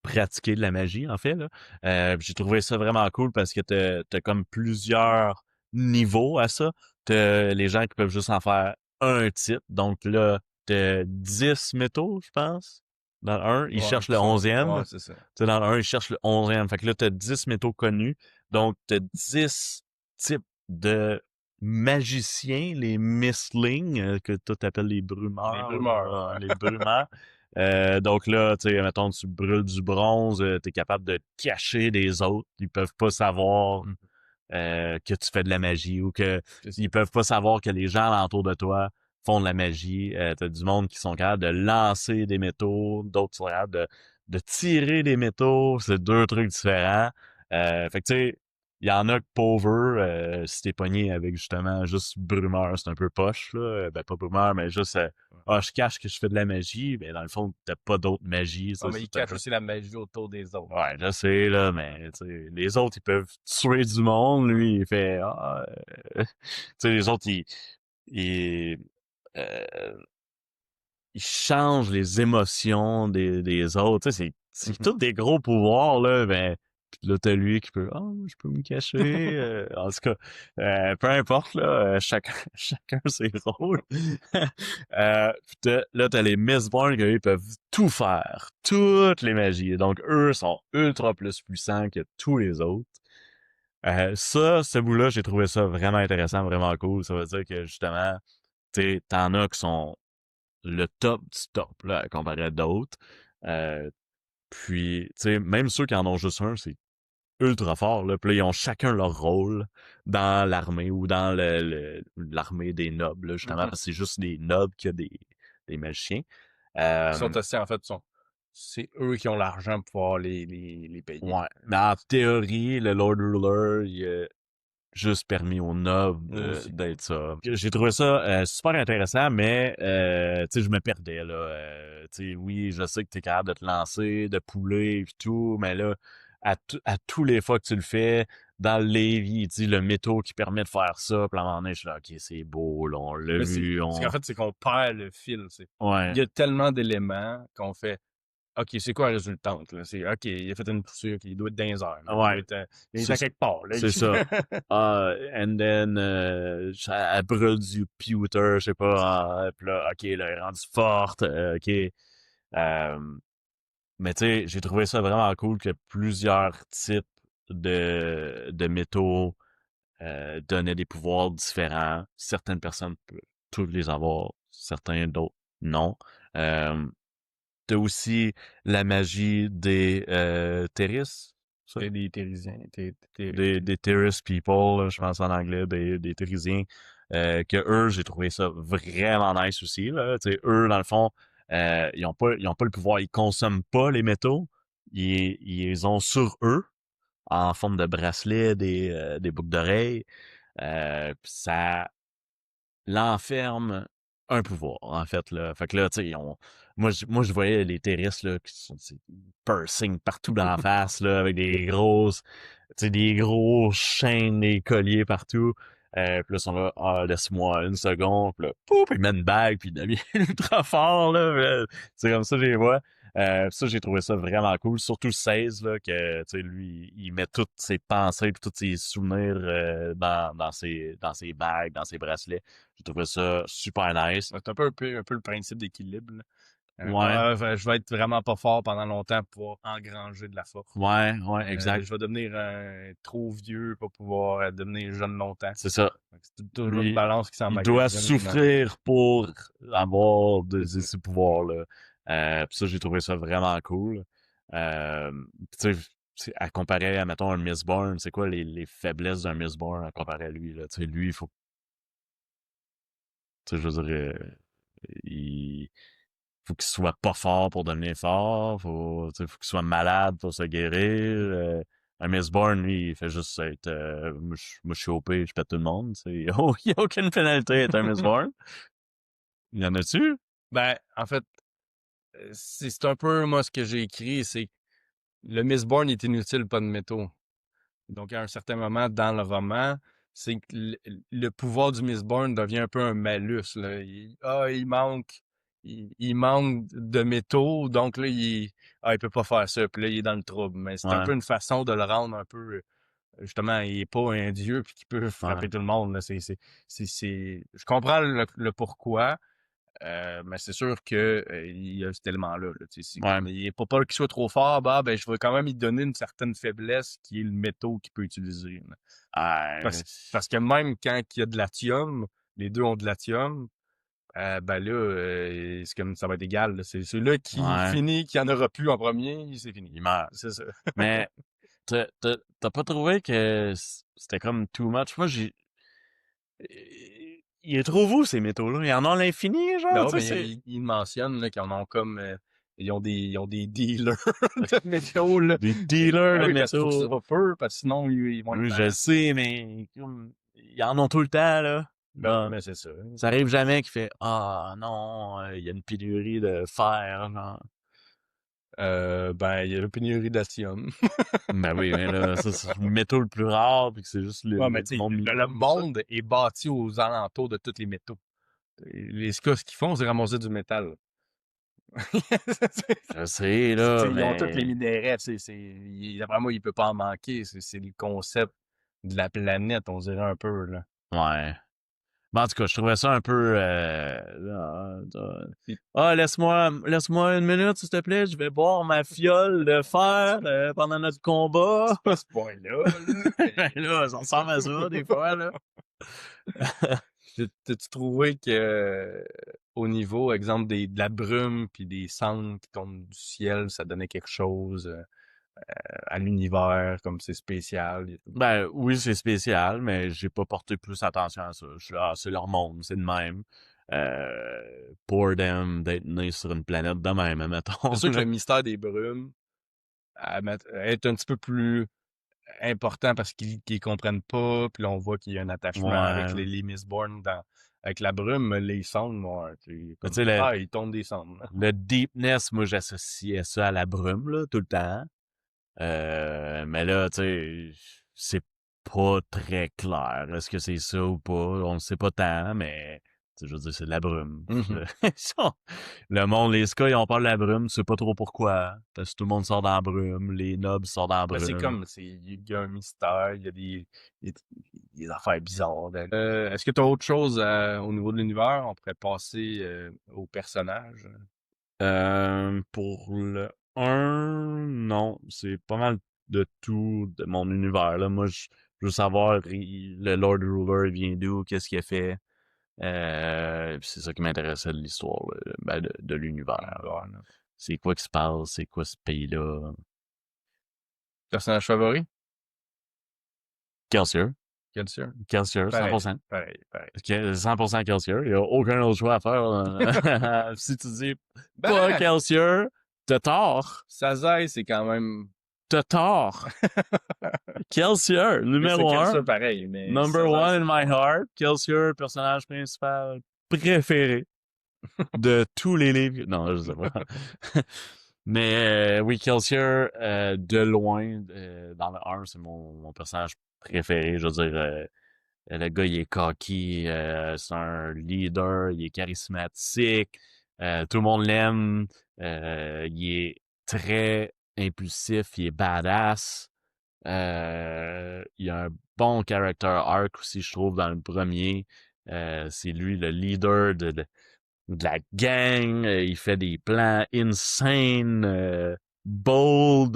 pratiquer de la magie, en fait, là. J'ai trouvé ça vraiment cool parce que t'as comme plusieurs niveaux à ça. T'as les gens qui peuvent juste en faire un type. Donc là, t'as 10 métaux, je pense. Dans le 1, ils Ouais, cherchent le 11e. ouais, c'est ça. T'sais, dans le 1, ils cherchent le 11e. Fait que là, t'as 10 métaux connus. Donc, t'as 10 types de magiciens, les mistlings, que toi t'appelles les Les brumeurs. brumeurs, Là, ouais. les brumeurs. Donc là, tu sais, mettons, tu brûles du bronze, t'es capable de te cacher des autres. Ils peuvent pas savoir Mhm. que tu fais de la magie ou que C'est ça. ils peuvent pas savoir que les gens alentour de toi font de la magie. T'as du monde qui sont capables de lancer des métaux, d'autres sont capables de tirer des métaux. C'est deux trucs différents. Fait que tu sais, il y en a que pauvres, si t'es pogné avec justement juste brumeur, c'est un peu poche, là. Ben pas brumeur, mais juste je cache que je fais de la magie, mais dans le fond, t'as pas d'autre magie. Ah, Ça, mais il c'est un cache peu. aussi la magie autour des autres. Ouais, je sais, là, mais tu sais, les autres, ils peuvent tuer du monde. Lui, il fait tu sais, les autres, ils, euh, ils changent les émotions des autres. Tu sais, c'est Mhm. tous des gros pouvoirs, là, ben. Puis là, t'as lui qui peut, je peux me cacher. En tout cas, peu importe, là, chacun ses rôles. Puis là, t'as les Mistborn qui, eux, peuvent tout faire. Toutes les magies. Donc, eux sont ultra plus puissants que tous les autres. Ce bout-là, j'ai trouvé ça vraiment intéressant, vraiment cool. Ça veut dire que, justement, t'en as qui sont le top du top, là, comparé à d'autres. Euh, puis, tu sais, même ceux qui en ont juste un, c'est ultra fort, là. Puis là, ils ont chacun leur rôle dans l'armée ou dans l'armée des nobles, là, justement, Mhm. parce que c'est juste des nobles qui a des magiciens. Qui Euh, sont aussi, en fait, c'est eux qui ont l'argent pour pouvoir les payer. ouais. Mais en théorie, le Lord Ruler, il a juste permis aux nobles Aussi. d'être ça. J'ai trouvé ça super intéressant, mais tu sais, je me perdais là. Tu sais, oui, je sais que t'es capable de te lancer, de pouler et tout, mais là, à tous les fois que tu le fais, dans le Lévis, il dit le métaux qui permet de faire ça. Puis à un moment donné, je suis là, OK, c'est beau, là, on l'a Mais vu, c'est qu'en fait, c'est qu'on perd le fil. Il Ouais, y a tellement d'éléments qu'on fait OK, c'est quoi la résultante, là? C'est OK, il a fait une poussure, OK, il doit être dans les heures, là. ouais, Il est à quelque part, là. c'est ça. And then, elle brûle du pewter, je sais pas, puis là, OK, là, elle est rendue forte, OK. Euh, mais tu sais, j'ai trouvé ça vraiment cool que plusieurs types de métaux donnaient des pouvoirs différents. Certaines personnes peuvent tous les avoir, certains d'autres non. Euh, T'as aussi la magie des terristes, ça? C'est des Térisiens. Des terrorist people, là, je pense en anglais, des Térisiens, que eux, j'ai trouvé ça vraiment nice aussi, là. Tu sais, eux, dans le fond, ils ont pas le pouvoir, ils consomment pas les métaux, ils les ont sur eux, en forme de bracelets, des boucles d'oreilles, pis ça l'enferme un pouvoir, en fait, là. Fait que là, tu sais, moi, je voyais les terroristes, là, qui sont, tu sais, piercing partout dans la face, là, avec des grosses, tu sais, des gros chaînes, des colliers partout. Puis là, ils sont là, ah, laisse-moi une seconde. Puis là, pouf, ils mettent une bague, puis ils deviennent ultra fort, là. C'est comme ça, je les vois. Ça, j'ai trouvé ça vraiment cool. Surtout le 16, là, que, tu sais, lui, il met toutes ses pensées, puis tous ses souvenirs dans ses bagues, dans ses bracelets. J'ai trouvé ça super nice. C'est un peu le principe d'équilibre, là. Ouais, Je vais être vraiment pas fort pendant longtemps pour pouvoir engranger de la force. ouais, exact. Je vais devenir trop vieux pour pouvoir devenir jeune longtemps. C'est ça. C'est toujours une Lui, balance qui il doit s'emmagasine. souffrir pour avoir C'est ça. ces pouvoirs-là. Pis ça, j'ai trouvé ça vraiment cool. Tu sais, à comparer à, mettons, un Mistborn, c'est quoi les faiblesses d'un Mistborn à comparer à lui, là? Tu sais, lui, il faut, tu sais, je veux dire, il faut qu'il soit pas fort pour devenir fort, tu sais, faut qu'il soit malade pour se guérir. Un Mistborn, lui, il fait juste être, moi, je suis OP, je pète tout le monde, tu sais. Il y a aucune pénalité à être un Mistborn. Il y en a-tu? Ben, en fait, c'est un peu, moi, ce que j'ai écrit, c'est le Mistborn est inutile, pas de métaux. Donc, à un certain moment dans le roman, c'est que le pouvoir du Mistborn devient un peu un malus, là. Il manque de métaux, donc là, il peut pas faire ça, puis là, il est dans le trouble. Mais c'est un Ouais, peu une façon de le rendre un peu, justement, il est pas un dieu puis qui peut ouais, frapper tout le monde, là. Je comprends le pourquoi, mais c'est sûr que il y a cet élément-là, là. Tu sais, c'est ouais. comme, il est pas peur qu'il soit trop fort, bah, ben, je vais quand même lui donner une certaine faiblesse qui est le métaux qu'il peut utiliser, là. Ah, Parce que même quand il y a de l'atium, les deux ont de l'atium, ben là, c'est comme ça va être égal, là. C'est celui-là qui ouais, finit, qui en aura plus en premier, c'est fini. il meurt. C'est ça. Mais, t'as pas trouvé que c'était comme too much? Moi, il est trop vous, ces métaux-là. Il y en a à l'infini, genre, Non, tu sais, mais c'est... il mentionne là, qu'ils en ont comme ils ont des dealers de métaux là. Des dealers Ben de oui, parce qu'il faut que ce métaux. soit feu, parce que sinon ils vont être Oui, je le sais, mais ils en ont tout le temps, là. ben oui, Là, mais c'est ça. ça arrive jamais qu'il fait ah non, il y a une pénurie de fer, genre. Ben il y a la pénurie d'atium. Ben oui, mais là, ça, c'est le métaux le plus rare, puis que c'est juste Ouais, le mais du tu sais, monde le minimum pour ça. monde est bâti aux alentours de tous les métaux. Les Scouts, ce qu'ils font, c'est ramasser du métal. Je sais, là, Ils ont tous les mais minéraux. D'après moi, il peut pas en manquer. C'est le concept de la planète, on dirait un peu, là. ouais. Ben, en tout cas, je trouvais ça un peu Puis, laisse-moi une minute, s'il te plaît, je vais boire ma fiole de fer pendant notre combat. c'est pas ce point-là, là, Ben mais... là, ça ressemble à ça, des fois, là. T'as-tu trouvé que, au niveau, exemple, de la brume puis des cendres qui tombent du ciel, ça donnait quelque chose à l'univers, comme c'est spécial? Ben oui, c'est spécial, mais j'ai pas porté plus attention à ça. Je suis là, ah, c'est leur monde, c'est de même. Pour them d'être nés sur une planète de même, C'est mettons, sûr que là. le mystère des brumes est un petit peu plus important parce qu'ils comprennent pas, puis là, on voit qu'il y a un attachement avec Ouais. les Mistborn avec la brume, les cendres, ouais, c'est Mais tu comme, sais, ils tombent des cendres. le deepness, moi, j'associais ça à la brume, là, tout le temps. Mais là, tu sais, c'est pas très clair. Est-ce que c'est ça ou pas? On ne sait pas tant, mais tu sais, je veux dire, c'est de la brume. Mhm. Le monde, les Sky, ils ont peur de la brume, tu sais pas trop pourquoi. Parce que tout le monde sort dans la brume, les nobs sortent dans la Ben, c'est brume. comme, il y a un mystère, il y a des affaires bizarres. Est-ce que tu as autre chose au niveau de l'univers? On pourrait passer aux personnages. Pour le un non, c'est pas mal de tout de mon univers, là. Moi, je veux savoir, le Lord Ruler, il vient d'où, qu'est-ce qu'il a fait. C'est ça qui m'intéressait de l'histoire, ben, de l'univers. Voilà. C'est quoi qui se passe, c'est quoi ce pays-là. Personnage favori? Kelsier, Quel sûr? Kelsier, Pareil, 100%. pareil, pareil. 100% Kelsier, il n'y a aucun autre choix à faire. Si tu dis pas Ben, Kelsier, t'as tort. Sazai, c'est quand même. T'as tort. Kelsier, Mais c'est numéro quel un. sûr pareil, mais Number Sazai, one c'est in my fort. heart. Kelsier, personnage principal préféré de tous les livres. Non, je sais pas. Mais oui, Kelsier, de loin, dans le 1, c'est mon personnage préféré. Je veux dire, le gars, il est cocky, c'est un leader, il est charismatique, tout le monde l'aime, il est très impulsif, il est badass. Il y a un bon character arc aussi, je trouve, dans le premier. C'est lui le leader de la gang. Il fait des plans insane, bold.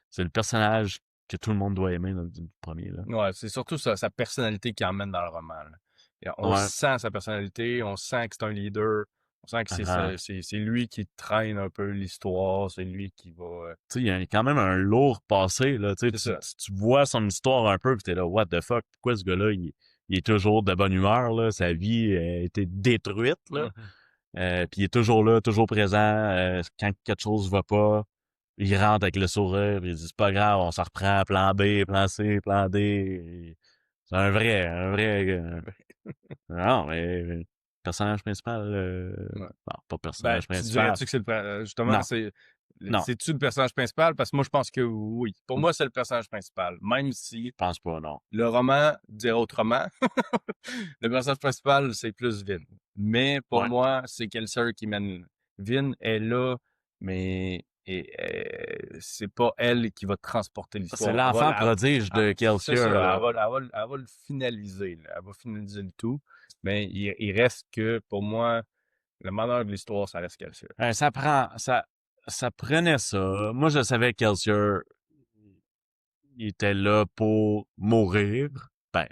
C'est le personnage que tout le monde doit aimer dans le premier. Là. Ouais, c'est surtout sa personnalité qui emmène dans le roman, là. Et on Ouais. sent sa personnalité, on sent que c'est un leader, on sent que Uh-huh. c'est lui qui traîne un peu l'histoire, c'est lui qui va. Tu sais, il y a quand même un lourd passé, là. Tu sais, C'est ça. tu vois son histoire un peu, pis t'es là, what the fuck, pourquoi ce gars-là, il est toujours de bonne humeur, là. Sa vie a été détruite, là. Mhm. Puis il est toujours là, toujours présent. Quand quelque chose va pas, il rentre avec le sourire, puis il dit, c'est pas grave, on s'en reprend, plan B, plan C, plan D. C'est un vrai, non, mais, personnage principal, Ouais. non, pas Ben, personnage tu principal. dirais-tu que c'est justement, Non, non, c'est-tu le personnage principal? Parce que moi, je pense que oui. Pour moi, c'est le personnage principal. Même si je pense pas, non. le roman dit autrement. Le personnage principal, c'est plus Vin. Mais pour Ouais. moi, c'est Kelsier qui mène. Vin est là, mais c'est pas elle qui va transporter C'est l'histoire. l'enfant prodige de C'est Kelsier, ça, là. elle va le finaliser, là. Elle va finaliser le tout. Mais il reste que, pour moi, le meneur de l'histoire, ça reste Kelsier. Ça prenait ça. Moi, je savais que Kelsier, il était là pour mourir. Ben,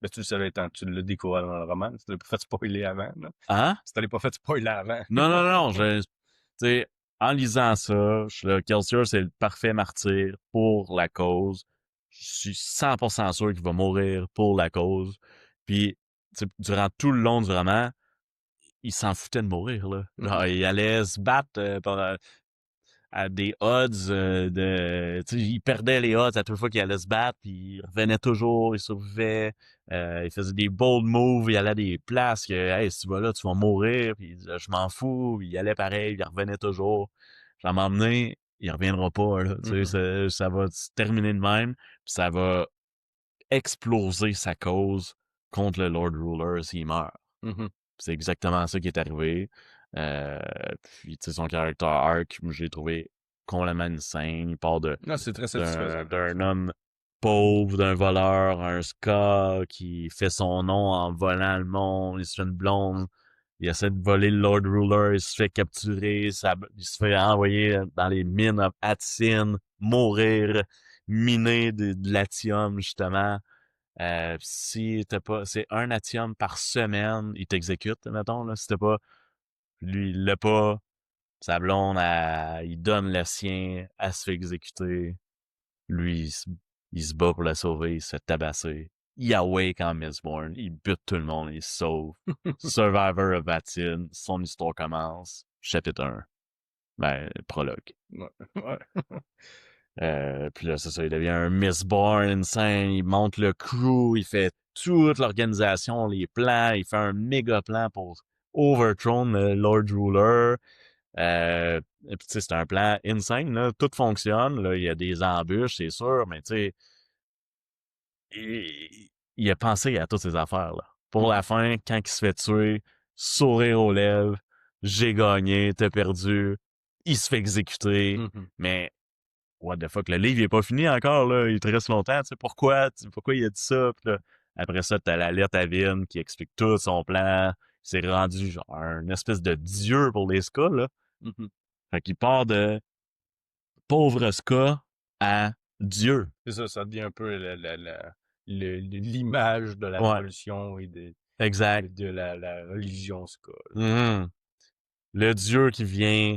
Ben, tu le savais tant, tu l'as découvert dans le roman. Tu l'as pas fait spoiler avant, là. hein? Tu t'allais pas fait spoiler avant. Non, non, non, tu sais, en lisant ça, je suis là, Kelsier, c'est le parfait martyr pour la cause. Je suis 100% sûr qu'il va mourir pour la cause. Puis, tu sais, durant tout le long du roman, il s'en foutait de mourir, là. Genre, Mhm. il allait se battre à des odds tu sais, il perdait les odds à toute fois qu'il allait se battre, puis il revenait toujours, il survivait, il faisait des bold moves, il allait à des places que, hey, si tu vas là, tu vas mourir, puis il disait, je m'en fous, il allait pareil, il revenait toujours. Je vais m'emmener, il reviendra pas, là, tu sais, Mhm. ça va se terminer de même, puis ça va exploser sa cause contre le Lord Ruler s'il meurt. Mhm. C'est exactement ça qui est arrivé. Euh, Puis, tu sais, son caractère arc, je l'ai trouvé complètement insane. Il part Non, c'est très satisfaisant. d'un homme pauvre, d'un voleur, un ska qui fait son nom en volant le monde. Il se fait une blonde. Il essaie de voler le Lord Ruler. Il se fait capturer. Il se fait envoyer dans les mines of Atsin, mourir, miner de l'atium, justement. Si t'as pas, c'est un atium par semaine, il t'exécute, mettons, là. Si t'as pas, lui, il l'a pas, sa blonde, il donne le sien, elle se fait exécuter. Lui, il se bat pour la sauver, il se fait tabasser. Il awake en Mistborn, il bute tout le monde, il se sauve. Survivor of Vatin, son histoire commence. Chapitre 1. Ben, prologue. Ouais. Ouais. Puis là, c'est ça, il devient un Mistborn insane, il monte le crew, il fait toute l'organisation, les plans, il fait un méga plan pour overthrow le Lord Ruler. Et puis, tu sais, c'est un plan insane, là. Tout fonctionne, là. Il y a des embûches, c'est sûr, mais tu sais, il a pensé à toutes ces affaires-là. Pour la Mhm. fin, quand il se fait tuer, sourire aux lèvres, j'ai gagné, t'as perdu, il se fait exécuter, Mhm. mais what the fuck, le livre il est pas fini encore, là, il te reste longtemps, tu sais, pourquoi il a dit ça, puis là, après ça, t'as la lettre à Vin qui explique tout son plan, c'est rendu genre un espèce de dieu pour les Skas, là, Mhm. fait qu'il part de pauvre Ska à dieu, C'est ça, ça devient un peu l'image de la ouais, révolution et exact, de la religion Skoll. Mhm. Le dieu qui vient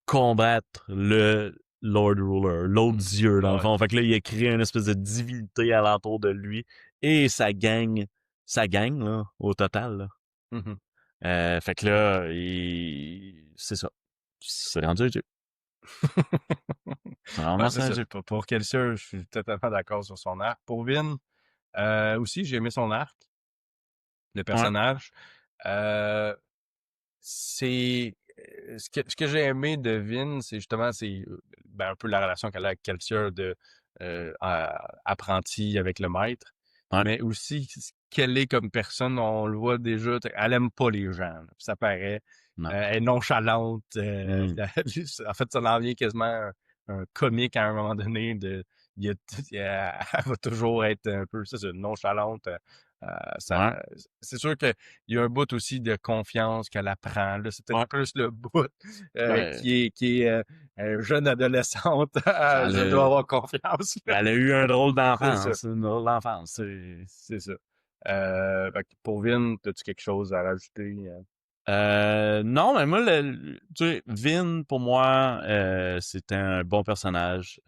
combattre le Lord Ruler, l'autre Mhm. dieu, dans le Ouais, fond. c'est Fait que ça. là, il a créé une espèce de divinité alentour de lui et sa gang, là, au total, là. Mhm. Fait que là, c'est ça. C'est rendu un dieu. C'est Ouais, vraiment c'est ça un ça. dieu. Pour Kelsier, je suis totalement d'accord sur son arc. Pour Vin, aussi, j'ai aimé son arc, le Ouais, personnage. Euh, c'est ce que j'ai aimé de Vin, c'est justement ben, un peu la relation qu'elle a avec Kelsier de apprenti avec le maître, ouais, mais aussi ce qu'elle est comme personne. On le voit déjà, elle aime pas les gens, là, ça paraît. non. Elle est nonchalante. Hmm. En fait, ça en vient quasiment un comique à un moment donné. Il y a, elle va toujours être un peu ça, c'est nonchalante. Euh, ça, Ouais, c'est sûr que il y a un bout aussi de confiance qu'elle apprend. Là, c'est peut-être ouais. plus le bout Ben, qui est jeune adolescente. Ah, elle je dois a, avoir confiance. elle a eu un drôle C'est ça. d'enfance, une drôle d'enfance. C'est ça. Fait que pour Vin, as-tu quelque chose à rajouter? Non, mais moi, tu sais, Vin, pour moi, c'était un bon personnage.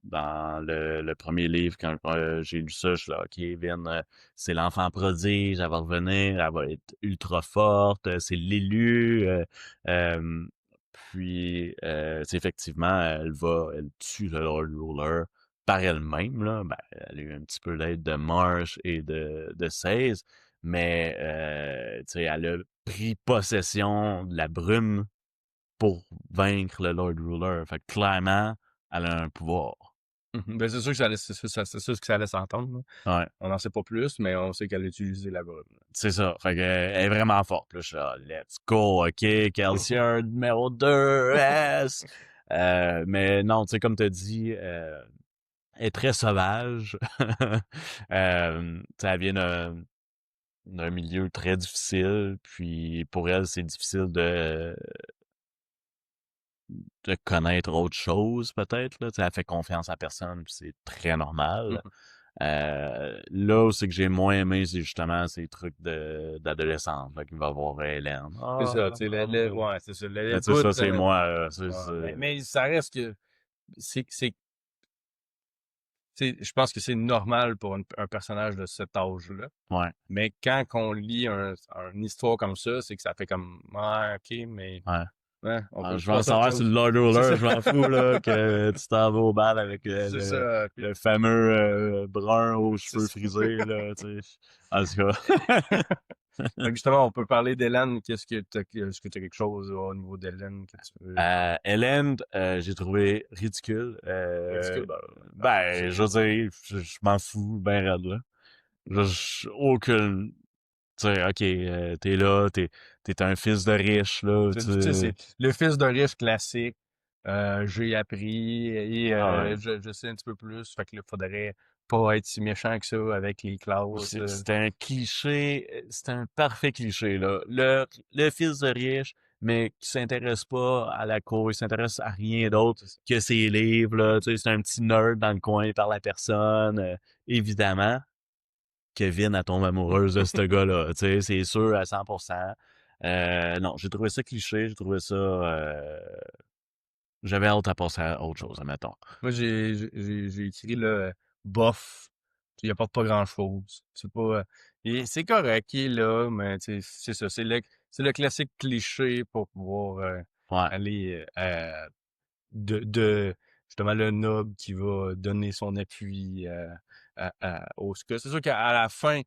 Dans le premier livre, quand j'ai lu ça, je suis là, OK, Vin, c'est l'enfant prodige, elle va revenir, elle va être ultra forte, c'est l'élu. Euh, tu sais, effectivement, elle tue le Lord Ruler par elle-même, là. Ben, elle a eu un petit peu d'aide de Marsh et de Seize, mais, tu sais, elle a pris possession de la brume pour vaincre le Lord Ruler. Fait que clairement, elle a un pouvoir. Mhm. Ben, c'est sûr que c'est sûr que ça laisse entendre, là. Ouais, On n'en sait pas plus, mais on sait qu'elle a utilisé la brume. c'est ça. Fait que, elle est vraiment forte. Là, je suis là, let's go, OK, Calcium numéro 2, S. Mais non, tu sais, comme tu as dit, elle est très sauvage. Tu sais, elle vient d'un milieu très difficile, puis pour elle, c'est difficile de connaître autre chose, peut-être, là. Tu sais, elle fait confiance à personne, puis c'est très normal. Mhm. Là où c'est que j'ai moins aimé, c'est justement ces trucs d'adolescente, là, qu'il va voir Hélène. C'est Ah, ça, tu sais, ouais, c'est ça, mais le tu sais, bout, ça, c'est moi, ouais, mais ça reste que, c'est, c'est, je pense que c'est normal pour un personnage de cet âge-là. ouais, Mais quand on lit une histoire comme ça, c'est que ça fait comme, ouais, ok, mais, ouais. ouais, on Ah, peut je veux en passer à autre savoir sur chose. le Lord C'est Ruler, ça. je m'en fous, là, que tu t'en vas au bal avec C'est ça. le fameux brun aux C'est cheveux ça. frisés, là, tu sais. En tout cas. Fait que justement, on peut parler d'Hélène. Est-ce que tu as quelque chose au niveau d'Hélène que tu veux? Hélène, j'ai trouvé ridicule. Ridicule, Ben, c'est, je veux dire, je m'en fous, ben raide, là. Aucune... Tu sais, OK, t'es là, t'es un fils de riche, là, tu sais, tu... c'est le fils d'un riche classique. J'ai appris et Ah ouais. je sais un petit peu plus. Fait que là, faudrait pas être si méchant que ça avec les classes. C'était un cliché, c'était un parfait cliché, là. Le fils de riche, mais qui s'intéresse pas à la cour, il s'intéresse à rien d'autre C'est ça. que ses livres, là. Tu sais, c'est un petit nerd dans le coin par la personne. Évidemment, Kevin, elle tombe amoureuse de ce gars-là. Tu sais, c'est sûr à 100%. Non, j'ai trouvé ça cliché, j'ai trouvé ça... j'avais hâte à passer à autre chose, admettons. Moi, j'ai écrit là, bof. Il apporte pas grand-chose. C'est pas. C'est correct, il est là, mais tu sais, c'est ça. C'est le classique cliché pour pouvoir Ouais, aller de justement le noble qui va donner son appui au SCA. C'est sûr qu'à la fin,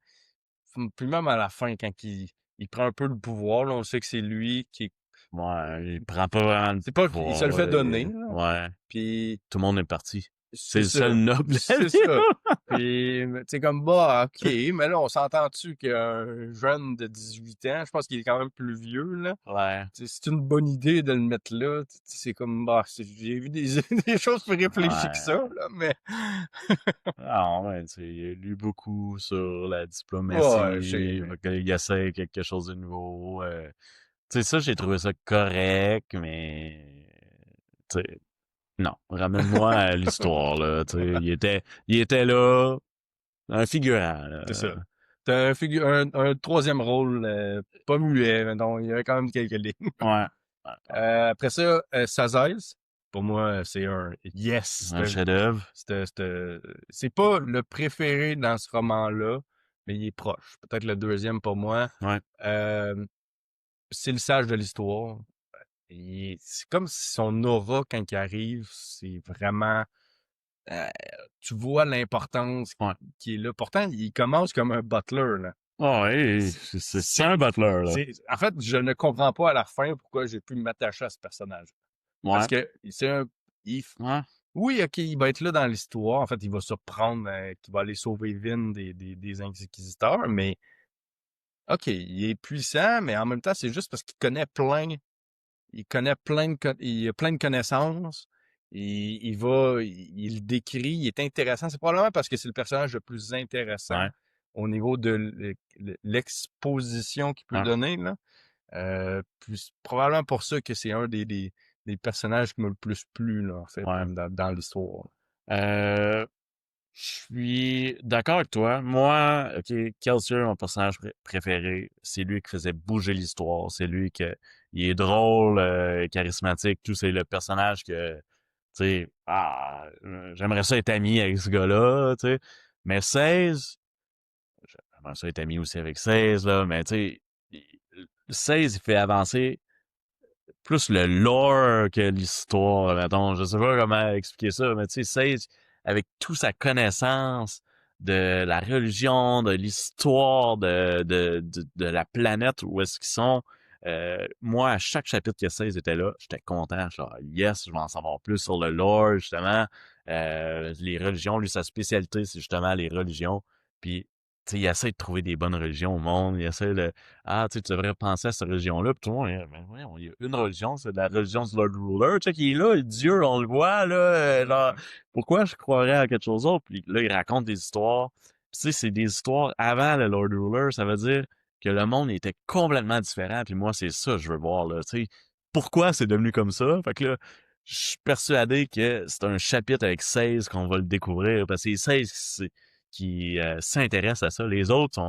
puis même à la fin, quand il prend un peu le pouvoir, là, on sait que c'est lui qui est Ouais, il prend pas vraiment le C'est pas qu'il se pouvoir, le fait là. donner, là. Ouais. Puis Tout le monde est parti. C'est c'est le seul ça. noble de la C'est ville. ça. Puis, c'est comme, bah, OK, mais là, on s'entend-tu qu'un jeune de 18 ans, je pense qu'il est quand même plus vieux, là. Ouais. C'est une bonne idée de le mettre là. C'est comme, bah, j'ai vu des, des choses plus réfléchies que Ouais. ça, là, mais. Ah ouais, tu sais, il a lu beaucoup sur la Ouais, diplomatie, fait qu'il essaie quelque chose de nouveau. Tu sais, ça, j'ai trouvé ça correct, mais tu sais, non, ramène-moi à l'histoire, là. Tu sais, il était là, un figurant, c'est là. ça. T'as un troisième rôle, pas muet, mais non, il y avait quand même quelques lignes. Ouais. Après ça, Sazaïs, pour moi, c'est un yes. Un chef-d'œuvre. C'est pas le préféré dans ce roman-là, mais il est proche. Peut-être le deuxième pour moi. Ouais. Euh, c'est le sage de l'histoire. C'est comme si son aura, quand il arrive, c'est vraiment... euh, tu vois l'importance Ouais. qui est là. Pourtant, il commence comme un butler, là. Oh, ouais, c'est un butler, là. En fait, je ne comprends pas à la fin pourquoi j'ai pu m'attacher à ce personnage. Parce Ouais. que c'est un... Ouais. Oui, OK, il va être là dans l'histoire. En fait, il va surprendre qu'il va aller sauver Vin des inquisiteurs, mais OK, il est puissant, mais en même temps, c'est juste parce qu'il connaît il a plein de connaissances. Il le décrit, il est intéressant. C'est probablement parce que c'est le personnage le plus intéressant Ouais. au niveau de l'exposition qu'il peut Ouais. donner, là. Puis c'est probablement pour ça que c'est un des personnages qui m'a le plus plu, là, en fait, Ouais. dans l'histoire. Je suis d'accord avec toi. Moi, OK, Kelsier, mon personnage préféré, c'est lui qui faisait bouger l'histoire. C'est lui il est drôle, charismatique, tout. C'est le personnage que, tu sais, j'aimerais ça être ami avec ce gars-là, tu sais. Mais 16, j'aimerais ça être ami aussi avec 16, là, mais tu sais, 16, il fait avancer plus le lore que l'histoire, mettons. Je sais pas comment expliquer ça, mais tu sais, Sage, avec toute sa connaissance de la religion, de l'histoire, de la planète où est-ce qu'ils sont, moi, à chaque chapitre que Sage était là, j'étais content. Genre, yes, je vais en savoir plus sur le lore, justement. Les religions, lui, sa spécialité, c'est justement les religions. Puis, tu sais, il essaie de trouver des bonnes religions au monde. Il essaie de ah, tu sais, tu devrais penser à cette religion-là. Puis tout le monde, ben, voyons, il y a une religion, c'est la religion du Lord Ruler, tu sais, qui est là, Dieu, on le voit, là, genre, pourquoi je croirais à quelque chose d'autre? Puis là, il raconte des histoires. Puis, tu sais, c'est des histoires avant le Lord Ruler, ça veut dire que le monde était complètement différent. Puis moi, c'est ça que je veux voir, là, tu sais. Pourquoi c'est devenu comme ça? Fait que là, je suis persuadé que c'est un chapitre avec 16 qu'on va le découvrir, parce que c'est 16 qui s'intéressent à ça. Les autres,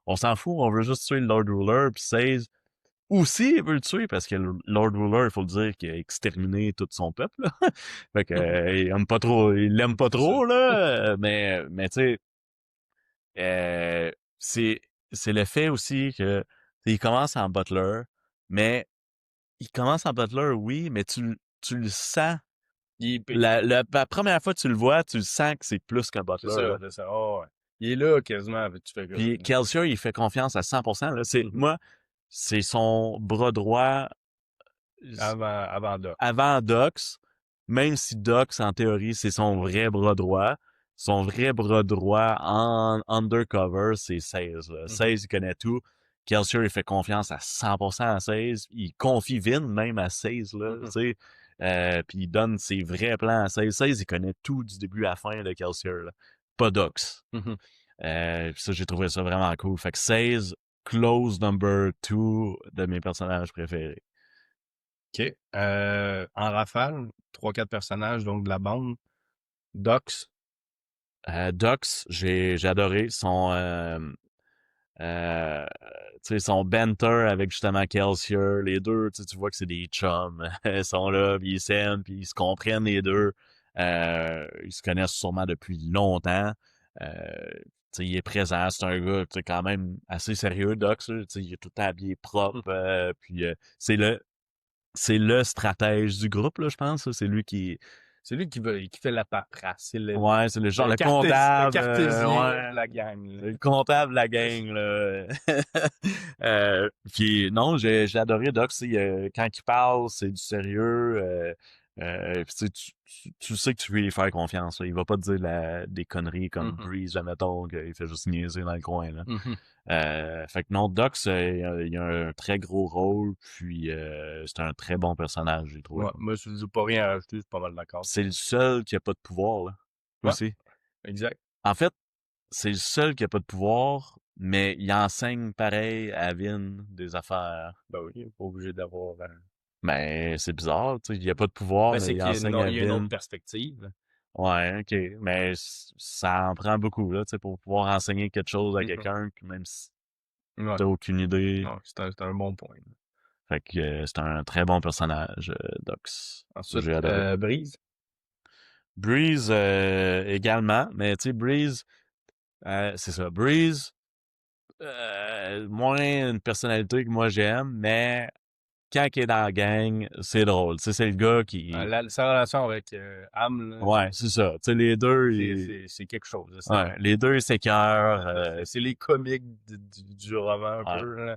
on s'en fout, on veut juste tuer le Lord Ruler, puis 16 aussi il veut le tuer parce que le Lord Ruler, il faut le dire, qu'il a exterminé tout son peuple, là. Fait que, il aime pas trop, il l'aime pas C'est ça. trop, là, mais tu sais, euh, c'est, c'est le fait aussi que, il commence en butler, mais il commence en butler, oui, mais tu le sens. Il, La première fois que tu le vois, tu le sens que c'est plus qu'un c'est butler, ça, là. c'est ça. Oh, ouais. Il est là quasiment, tu fais comme. Puis Kelsier, il fait confiance à 100%, là. Moi, c'est son bras droit Avant Doc. avant Dox, même si Dox, en théorie, c'est son vrai bras droit. Son vrai bras droit en undercover, c'est 16. 16, il connaît tout. Kelsier, il fait confiance à 100% à 16. Il confie Vin même à 16, là, tu sais. Puis il donne ses vrais plans à 16. 16, il connaît tout du début à la fin de Kelsier, là. Pas Dox. Ça, j'ai trouvé ça vraiment cool. Fait que 16, close number 2 de mes personnages préférés. OK. En rafale, 3-4 personnages, donc de la bande. Dox. Dox, j'ai adoré euh, son banter avec justement Kelsier. Les deux, tu vois que c'est des chums. Ils sont là, puis ils s'aiment, puis ils se comprennent les deux. Ils se connaissent sûrement depuis longtemps. Il est présent, c'est un gars quand même assez sérieux, Dox. Là, il est tout le temps habillé propre. Puis c'est le stratège du groupe, là, je pense. C'est lui C'est lui qui fait la paperasse. C'est Ouais, c'est le genre, le le comptable, cartésien ouais. de la gang. Là. C'est le comptable de la gang, là. Puis non, j'ai adoré Doc, quand il parle, c'est du sérieux. Puis tu sais que tu peux lui faire confiance. Là. Il va pas te dire des conneries comme Mhm. Breeze, admettons, qu'il fait juste niaiser dans le coin. Là. Mhm. Fait que non, Doc, il a un très gros rôle, puis c'est un très bon personnage, j'ai trouvé. Ouais, moi, je dis pas rien à rajouter, je suis pas mal d'accord. C'est le seul qui a pas de pouvoir, là, Ouais, aussi. exact. En fait, c'est le seul qui a pas de pouvoir, mais il enseigne pareil à Vin des affaires. Ben oui, il est pas obligé d'avoir. Mais c'est bizarre, tu sais, il a pas de pouvoir, Ben, mais c'est il qu'il y a enseigne à il y a une autre Vin. perspective. Ouais, ok. Mais ça en prend beaucoup, là, tu sais, pour pouvoir enseigner quelque chose à Mhm. quelqu'un, même si Ouais, t'as aucune idée. ouais, c'est un bon point. Fait que c'est un très bon personnage, Dox. Ensuite, J'ai adoré. Brise. Breeze également, mais tu sais, Breeze, c'est ça. Breeze, moins une personnalité que moi j'aime, mais quand il est dans la gang, c'est drôle. Tu sais, c'est le gars qui... Sa relation avec Am, là, Ouais, c'est ça. Tu sais, les deux, c'est quelque chose. Là, ouais, les deux, ils s'écœurent. c'est les comiques du roman un Ouais, peu. Là.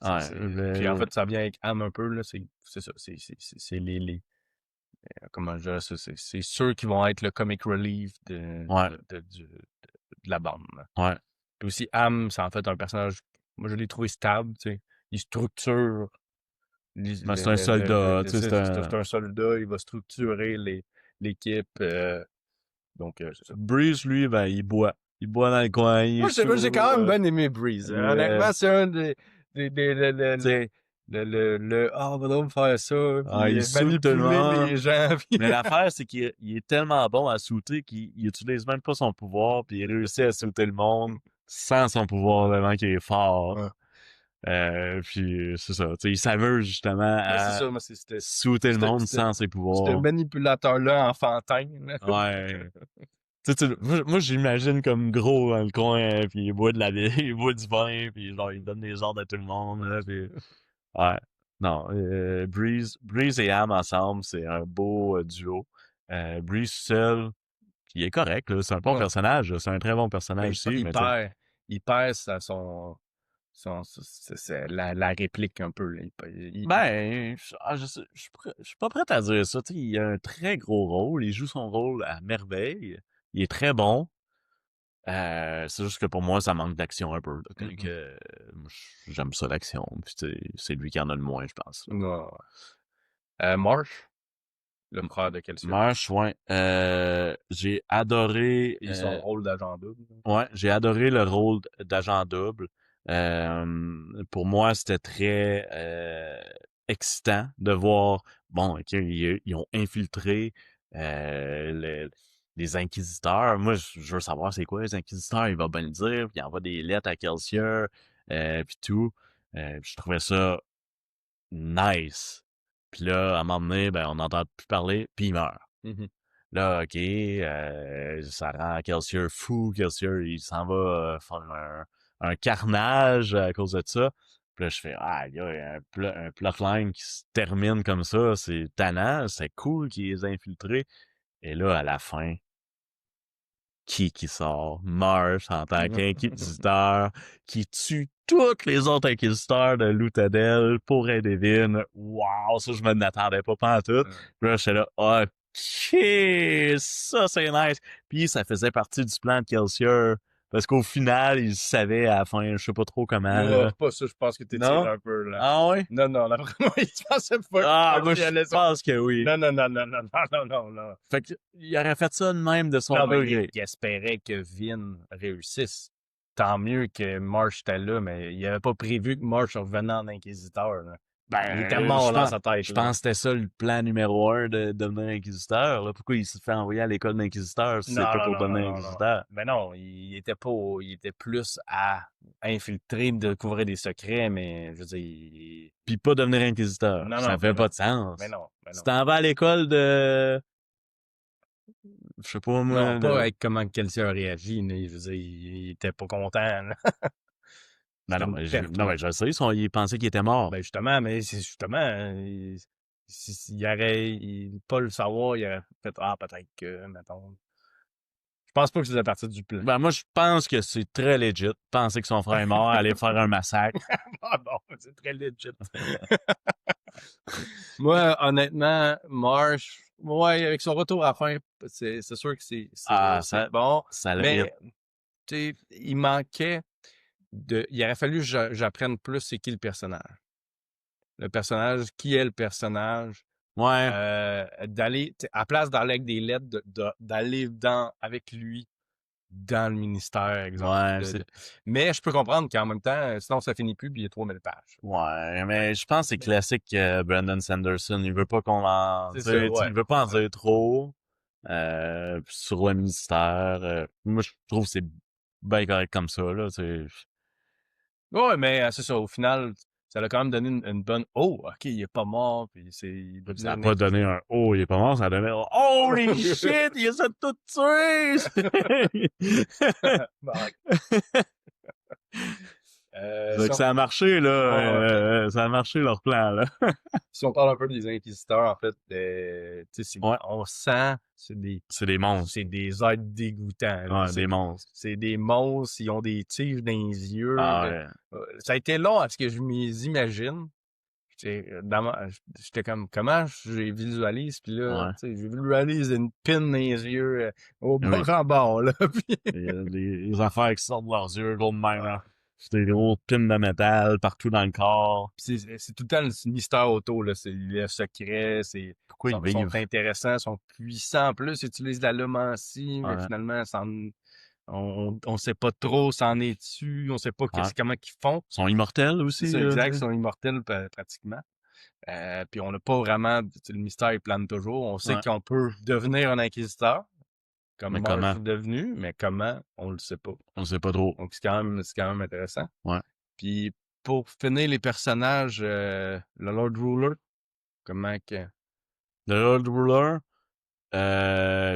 ouais. Puis en fait, ça vient avec Am un peu. Là, c'est ça. C'est comment je dirais ça, c'est ceux qui vont être le comic relief Ouais, de la bande. Là. ouais. Puis aussi, Am, c'est en fait un personnage, moi je l'ai trouvé stable, tu sais. Il structure Mais c'est un soldat, tu sais, c'est un soldat, il va structurer l'équipe. Donc, c'est ça. Breeze, lui, ben, il boit. Il boit dans le coin, il est Moi, j'ai sous. quand même bien aimé Breeze. Euh, Honnêtement, c'est un tu sais, on va donc faire ça, puis il saoule tout le manipuler monde. les gens, puis Mais l'affaire, c'est qu'il est tellement bon à sauter qu'il utilise même pas son pouvoir, puis il réussit à sauter le monde sans son pouvoir, vraiment qu'il est fort. ouais. Puis c'est ça, tu sais, il s'amuse justement Mais c'est à ça, moi, sauter le monde sans ses ce pouvoirs. manipulateur-là enfantin, là. Ouais. Moi, j'imagine comme gros dans le coin, puis il boit de la bière, il boit du vin, puis genre, il donne des ordres à tout le monde, là, puis... Ouais. Non, Breeze et Am ensemble, c'est un beau duo. Breeze seul, il est correct, là, c'est un bon Ouais. personnage, là, c'est un très bon Mais personnage aussi, il mais tu sais... perd, il perd c'est la réplique un peu, là. Ben, je suis pas prêt à dire ça. Tu sais, il a un très gros rôle. Il joue son rôle à merveille. Il est très bon. C'est juste que pour moi, ça manque d'action un peu. Là, Mhm. moi, j'aime ça, l'action. Puis c'est lui qui en a le moins, je pense. Là. Ouais. Marsh, le frère de Kelsier. Marsh, ouais. J'ai adoré... Et son rôle d'agent double. Ouais, j'ai adoré le rôle d'agent double. Pour moi, c'était très excitant de voir, bon, ok, ils ont infiltré les inquisiteurs. Moi, je veux savoir c'est quoi les inquisiteurs, il va bien le dire, puis il envoie des lettres à Kelsier, puis tout. Je trouvais ça nice. Puis là, à un moment donné, ben, on n'entend plus parler, puis il meurt. Mhm. Là, OK, ça rend Kelsier fou. Kelsier, il s'en va faire un carnage à cause de ça. Puis là, je fais, ah, il y a un plotline qui se termine comme ça. C'est tannant, c'est cool qu'ils les aient infiltrés. Et là, à la fin, qui sort? Marsh en tant qu'inquisiteur, qui tue tous les autres inquisiteurs de Loutadel pour aider Vin. Wow, ça, je me n'attendais pas pantoute. Puis là, j'étais là, OK, ça, c'est nice. Puis ça faisait partie du plan de Kelsier. Parce qu'au final, il savait à la fin, je sais pas trop comment, Non, là. pas ça, je pense que t'étires Non? un peu, là. Ah ouais? Non, non, là, vraiment, il pensait Ah, pas moi, qu'il je allait pense que oui. Non, non, non, non, non, non, non, non, non. Fait que, il aurait fait ça de même de son Non, mais degré. il espérait que Vin réussisse. Tant mieux que Marsh était là, mais il avait pas prévu que Marsh revenait en inquisiteur, là. Il était Ben, mort dans sa tête, je là. pense que c'était ça le plan numéro un de devenir inquisiteur. Là. Pourquoi il se fait envoyer à l'école d'inquisiteur si c'est Non, pas non, pour non, non, devenir non, non. inquisiteur? Mais non, il était plus à infiltrer, découvrir des secrets, mais je veux dire, Puis pas devenir inquisiteur. non, Ça non, mais fait pas non, de sens. mais non, mais Tu non. t'en vas à l'école de... Je sais pas Non, moi, pas avec comment Kelsey a réagi, mais je veux dire, il était pas content, là. Ben C'était non, une perte, non, là. mais je le sais, il pensait qu'il était mort. Ben justement, mais c'est justement, s'il aurait pas le savoir, il aurait fait ah peut-être que mettons. Je pense pas que c'est à partir du plan. Ben, moi, je pense que c'est très legit. Penser que son frère est mort, aller faire un massacre. Ah bon, c'est très legit. Moi, honnêtement, Marsh, ouais, avec son retour à la fin, c'est sûr que Ah, c'est bon, ça le hit. mais tu sais, il manquait il aurait fallu que j'apprenne plus c'est qui le personnage. Le personnage, qui est le personnage, Ouais, d'aller, à place d'aller avec des lettres, d'aller avec lui dans le ministère, exemple. ouais, c'est, Mais je peux comprendre qu'en même temps, sinon ça finit plus, puis il y a 3000 pages. ouais, mais je pense que c'est classique Brandon Sanderson. Il veut pas qu'on en, C'est tu ça, sais, ouais. il veut pas en dire trop, sur le ministère. Moi, je trouve que c'est bien correct comme ça, là, tu sais. Ouais, mais c'est ça, au final, ça l'a quand même donné une bonne oh, ok, il est pas mort, puis il est devenu Ça a un pas donné inquisiteur. un oh, il est pas mort, ça a donné un holy shit, il a tout tué! Bon, Donc ça a marché, là. ouais, Ça a marché leur plan, là. si on parle un peu des inquisiteurs, en fait, tu sais, Ouais, on sent, c'est des monstres. c'est des êtres dégoûtants, là. Ouais, des monstres. C'est des monstres, ils ont des tiges dans les yeux. Ah ouais. Ça a été long à ce que je m'y imagine. J'étais comme, comment je les visualise? Puis là, Ouais. tu sais, je visualise une pine dans les yeux au Oui. bord en bord, là. Puis, Il y a des affaires qui sortent de leurs yeux, gros de même, là. C'est des gros pins de métal partout dans le corps. c'est tout le temps le mystère autour, là. C'est les secrets, Pourquoi ils sont vivent? intéressants, sont puissants. En plus, ils utilisent la lumancie, mais Ouais. finalement, on sait pas trop s'en est dessus, on sait pas Ouais. comment qu'ils font. Ils sont immortels C'est aussi, ça, exact, tu ils sais. sont immortels pratiquement. Puis on n'a pas vraiment, le mystère il plane toujours. On sait Ouais. qu'on peut devenir un inquisiteur, comme Mais Marsh comment? est devenu, mais comment, on le sait pas. On sait pas trop. Donc c'est quand même intéressant. Ouais. Puis pour finir les personnages, le Lord Ruler, comment que. Le Lord Ruler,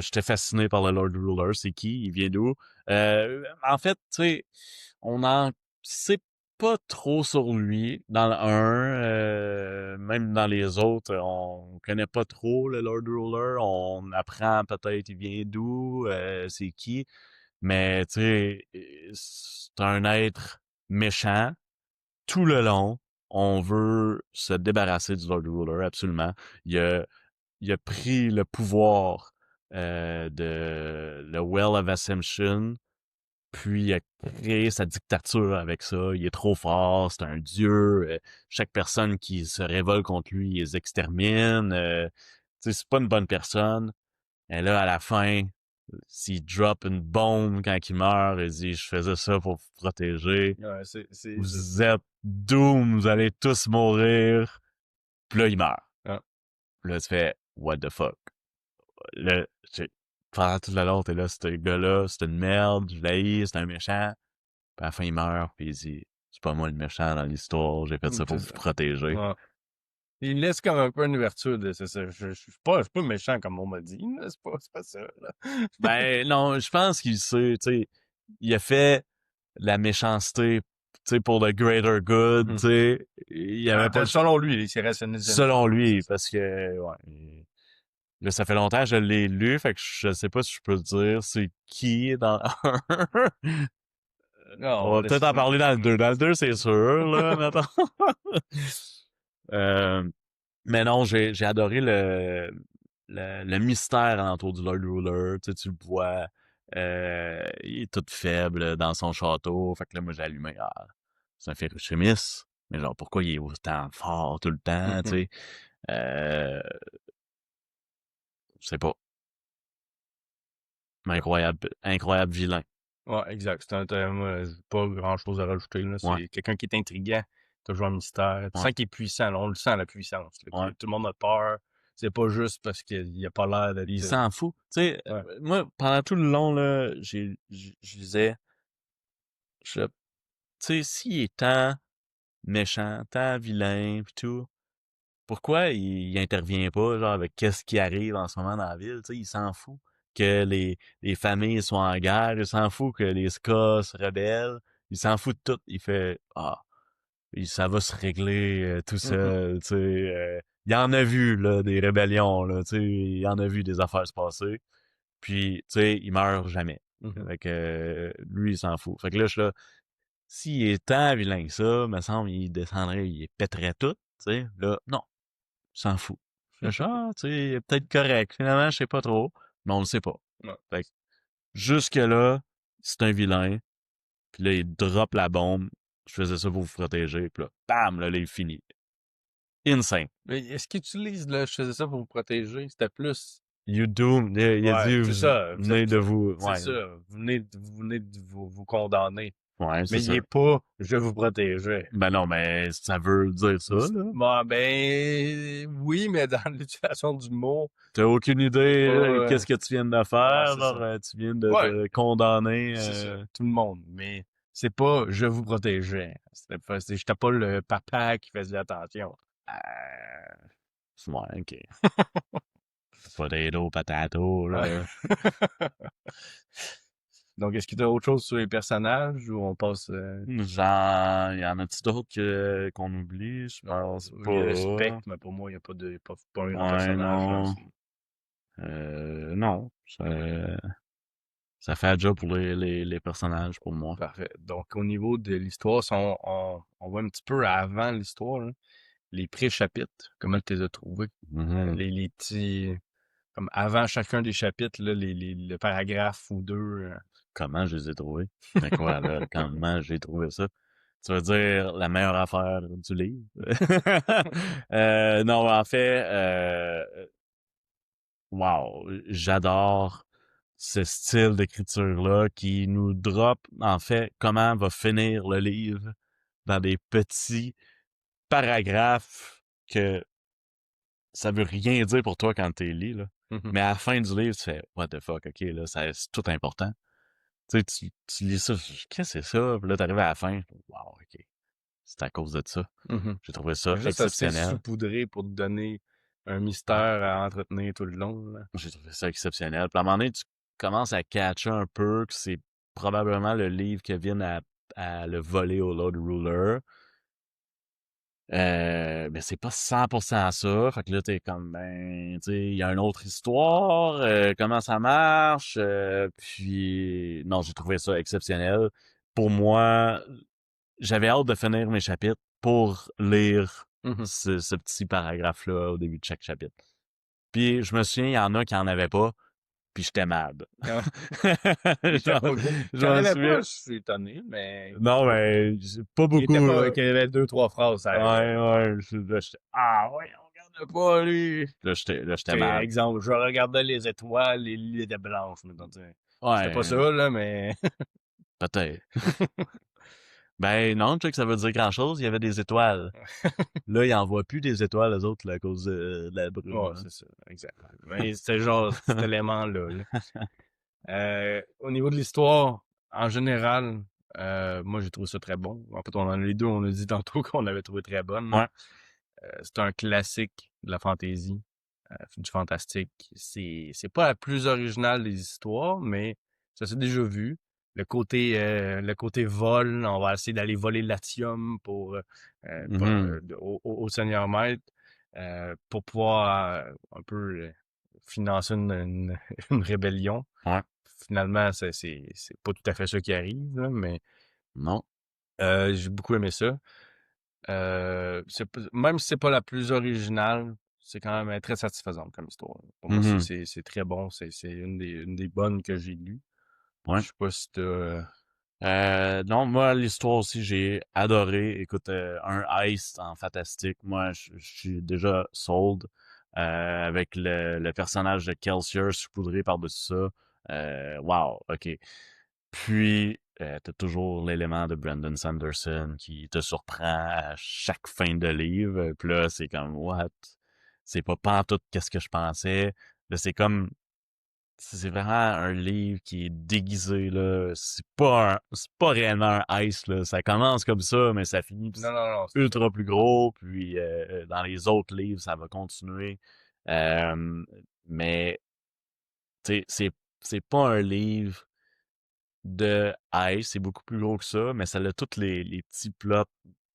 j'étais fasciné par le Lord Ruler. C'est qui? Il vient d'où? En fait, tu sais, on en sait pas trop sur lui. Dans le 1, même dans les autres, on connaît pas trop le Lord Ruler. On apprend peut-être il vient d'où, c'est qui. Mais, tu sais, c'est un être méchant. Tout le long, on veut se débarrasser du Lord Ruler, absolument. Il a il a pris le pouvoir de le Well of Ascension, puis il a créé sa dictature avec ça. Il est trop fort, c'est un dieu. Chaque personne qui se révolte contre lui, il les extermine. Tu sais, c'est pas une bonne personne. Et là, à la fin, s'il drop une bombe quand il meurt, il dit « Je faisais ça pour vous protéger. Ouais, Vous êtes doom, vous allez tous mourir. » Puis là, il meurt. ah. Puis là, tu fais « What the fuck? » Là, pendant tout le long, t'es là, ce gars-là, c'est une merde, je l'haïs, c'est un méchant. Puis à la fin, il meurt, puis il dit, c'est pas moi le méchant dans l'histoire, j'ai fait ça pour C'est vous ça. protéger. Ouais. Il laisse comme un peu une ouverture de c'est ça. Je suis pas méchant comme on m'a dit, là. C'est pas ça, là. Ben, non, je pense qu'il sait, tu sais, il a fait la méchanceté, tu sais, pour le greater good, tu Mhm. sais. Il y avait pas, Selon lui, il s'est rationalisé. selon lui, parce que, ouais. Là, ça fait longtemps que je l'ai lu, fait que je sais pas si je peux te dire c'est qui dans un. On Non, va peut-être en parler dans le 2. Dans le 2, c'est sûr, là, mettons. Euh, mais non, j'ai adoré le mystère alentour du Lord Ruler. Tu sais, tu le vois, il est tout faible dans son château. Fait que là, moi, j'ai allumé. Ah, c'est un Feruchemis. Mais genre, pourquoi il est autant fort tout le temps, tu Mhm. sais? Euh, je sais pas. Mais incroyable, incroyable vilain. Ouais, exact. Moi, j'ai pas grand-chose à rajouter, là. Ouais, C'est quelqu'un qui est intriguant, toujours un mystère. Tu ouais, sens qu'il est puissant, là. On le sent, la puissance, là. ouais. Tout le monde a peur. C'est pas juste parce qu'il a pas l'air Il d'être. s'en fout. Tu sais, Ouais. moi, pendant tout le long, là, je disais, tu sais, s'il est tant méchant, tant vilain, pis tout, pourquoi il intervient pas, genre, avec qu'est-ce qui arrive en ce moment dans la ville, tu sais, il s'en fout que les familles soient en guerre, il s'en fout que les Skas se rebellent, il s'en fout de tout, il fait, ah. ça va se régler tout Mhm. seul, tu sais. Il en a vu, là, des rébellions, là, tu sais. Il en a vu des affaires se passer. Puis, tu sais, il meurt jamais. Mhm. Fait que lui, il s'en fout. Fait que là, je suis là, s'il est tant vilain que ça, me semble, il descendrait, il pèterait tout, tu sais. Là, non, il s'en fout. Le chat, tu sais, il est peut-être correct. Finalement, je sais pas trop, mais on le sait pas. Ouais. Fait que jusque-là, c'est un vilain. Puis là, il drop la bombe. Je faisais ça pour vous protéger. Puis là, bam, là, il finit. Insane. Mais est-ce qu'il utilise le je faisais ça pour vous protéger? C'était plus. You doom. Il a Ouais, dit, c'est vous ça. venez de vous. C'est Ouais, ça. Vous venez de vous condamner. ouais, c'est Mais il ça. est pas je vous protégeais. Ben non, mais ça veut dire ça, là. Bon, ben oui, mais dans l'utilisation du mot, T'as aucune c'est idée pas. qu'est-ce que tu viens de Ouais, faire, c'est ça. genre, tu viens de Ouais, te condamner. c'est ça. Tout le monde. Mais c'est pas je vous protégeais. J'étais pas le papa qui faisait attention. Ouais, ok. Potato, patato, Ouais. là. Donc, est-ce que tu as autre chose sur les personnages ou on passe. Genre, y en a-tu d'autres qu'on oublie? Je pense Il y a le pas. spectre, mais pour moi, il n'y a pas de pas un grand Ouais, personnage là. non. Non. Ça fait un job pour les personnages, pour moi. Parfait. Donc, au niveau de l'histoire, si on va un petit peu avant l'histoire, là, les pré-chapitres, comment tu les as trouvés? Mhm. Les petits. Comme avant chacun des chapitres, là, le paragraphe ou deux. Comment je les ai trouvés? Mais quoi, là? Comment j'ai trouvé ça? Tu veux dire la meilleure affaire du livre? Non, en fait, wow, j'adore ce style d'écriture-là qui nous drop, en fait, comment va finir le livre dans des petits paragraphes que ça veut rien dire pour toi quand tu lis, là. Mhm. Mais à la fin du livre, tu fais What the fuck, ok, là, c'est tout important. Tu sais, tu lis ça, qu'est-ce que c'est ça? Puis là, t'arrives à la fin, wow, ok. C'est à cause de ça. Mhm. J'ai trouvé ça Juste assez exceptionnel. saupoudré pour te donner un mystère à entretenir tout le long, là. J'ai trouvé ça exceptionnel. Puis à un moment donné, tu commences à catcher un peu que c'est probablement le livre qui vient à le voler au Lord Ruler. Mais c'est pas 100% ça. Fait que là, t'es comme, ben, tu sais, il y a une autre histoire, comment ça marche. Puis, non, j'ai trouvé ça exceptionnel. Pour moi, j'avais hâte de finir mes chapitres pour lire Mhm. ce petit paragraphe-là au début de chaque chapitre. Puis, je me souviens, il y en a qui en avaient pas, puis j'étais mad. Ah, il était je pas gros. je Qu'il n'y en m'en avait pas, souviens. je suis étonné, mais Non, mais pas qu'il beaucoup. était pas, qu'il y avait deux, trois phrases, ça arrivait. Ouais, ouais. Là, j'étais, ah, ouais, on regarde pas, lui. Là, j'étais Tu sais, mad. exemple, je regardais les étoiles, les lits étaient blanches, mettons, tu sais. C'était pas ça, Ouais, là, mais. peut-être. Ben, non, tu sais que ça veut dire grand-chose. Il y avait des étoiles. Là, ils en voient plus des étoiles, les autres, là, à cause de la brume, Ouais, là. c'est ça, exact. Mais c'était genre cet élément-là, là. Au niveau de l'histoire, en général, moi j'ai trouvé ça très bon. En fait, les deux, on a dit tantôt qu'on avait trouvé très bonne, là. Ouais. C'est un classique de la fantasy, du fantastique. C'est pas la plus originale des histoires, mais ça s'est déjà vu. Le côté vol, on va essayer d'aller voler l'Atium Mhm. au Seigneur Maître pour pouvoir un peu financer une rébellion. Ouais. Finalement, c'est pas tout à fait ça qui arrive, là, mais Non. j'ai beaucoup aimé ça. Même si c'est pas la plus originale, c'est quand même très satisfaisante comme histoire. Pour moi, Mhm. c'est très bon. C'est une des bonnes que j'ai lues. Je Ouais. sais pas si t'as. Non, moi, l'histoire aussi, j'ai adoré. Écoute, un heist en fantastique. Moi, je suis déjà sold avec le personnage de Kelsier saupoudré par-dessus ça. Wow, ok. Puis, t'as toujours l'élément de Brandon Sanderson qui te surprend à chaque fin de livre. Puis là, c'est comme, what? C'est pas pantoute qu'est-ce que je pensais. Là, c'est comme c'est vraiment un livre qui est déguisé, là. C'est pas réellement un heist, là. Ça commence comme ça, mais ça finit pis Non, c'est non, non, c'est ça. ultra plus gros. Puis dans les autres livres, ça va continuer. Euh, mais, tu sais, c'est pas un livre de heist. C'est beaucoup plus gros que ça, mais ça a tous les petits plots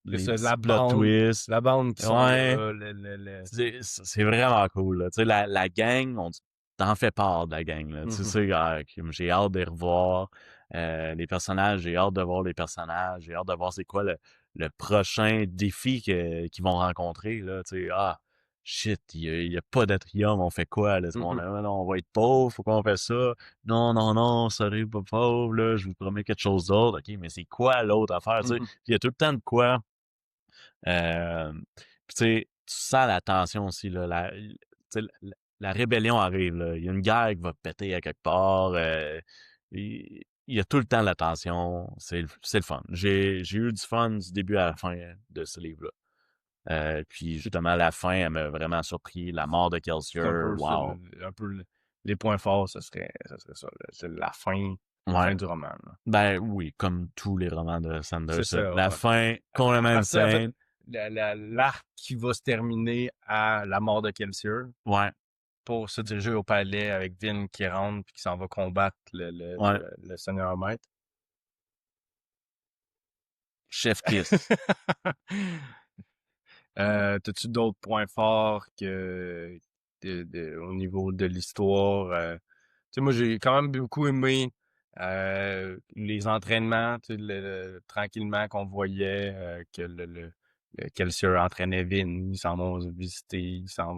C'est les ça, petits plot twists. la bande qui sont Ouais, là, c'est vraiment cool, là. Tu sais, la gang, t'en fais part de la gang, là. Tu Mhm, sais, j'ai hâte de les revoir. Les personnages, j'ai hâte de voir les personnages. J'ai hâte de voir c'est quoi le prochain défi qu'ils vont rencontrer, là. Tu sais, shit, il y a pas d'Atrium, on fait quoi, là? mhm. On va être pauvre, faut qu'on fait ça. Non, non, non, sorry, pas pauvre, là, je vous promets quelque chose d'autre. OK, mais c'est quoi l'autre affaire, tu sais? Mhm. Puis il y a tout le temps de quoi. Puis tu sais, tu sens la tension aussi, là. Tu sais, la rébellion arrive, là. Il y a une guerre qui va péter à quelque part. Il y a tout le temps la tension. C'est le fun. J'ai eu du fun du début à la fin de ce livre-là. Puis justement, la fin, elle m'a vraiment surpris. La mort de C'est un Kelsier, peu ça, wow. un peu les points forts, ça serait ça, là. C'est la Ouais. fin du roman, là. Ben oui, comme tous les romans de C'est Sanderson. ça, La ouais. fin, complètement Après, en fait, insane. l'arc qui va se terminer à la mort de Kelsier Ouais, pour se diriger au palais avec Vin qui rentre puis qui s'en va combattre ouais. le Seigneur Maître. Chef Kiss. T'as-tu d'autres points forts au niveau de l'histoire? Tu sais, moi, j'ai quand même beaucoup aimé les entraînements, tu sais, tranquillement qu'on voyait que le Kelsier entraînait Vin, ils s'en vont visiter, Mhm. ils s'en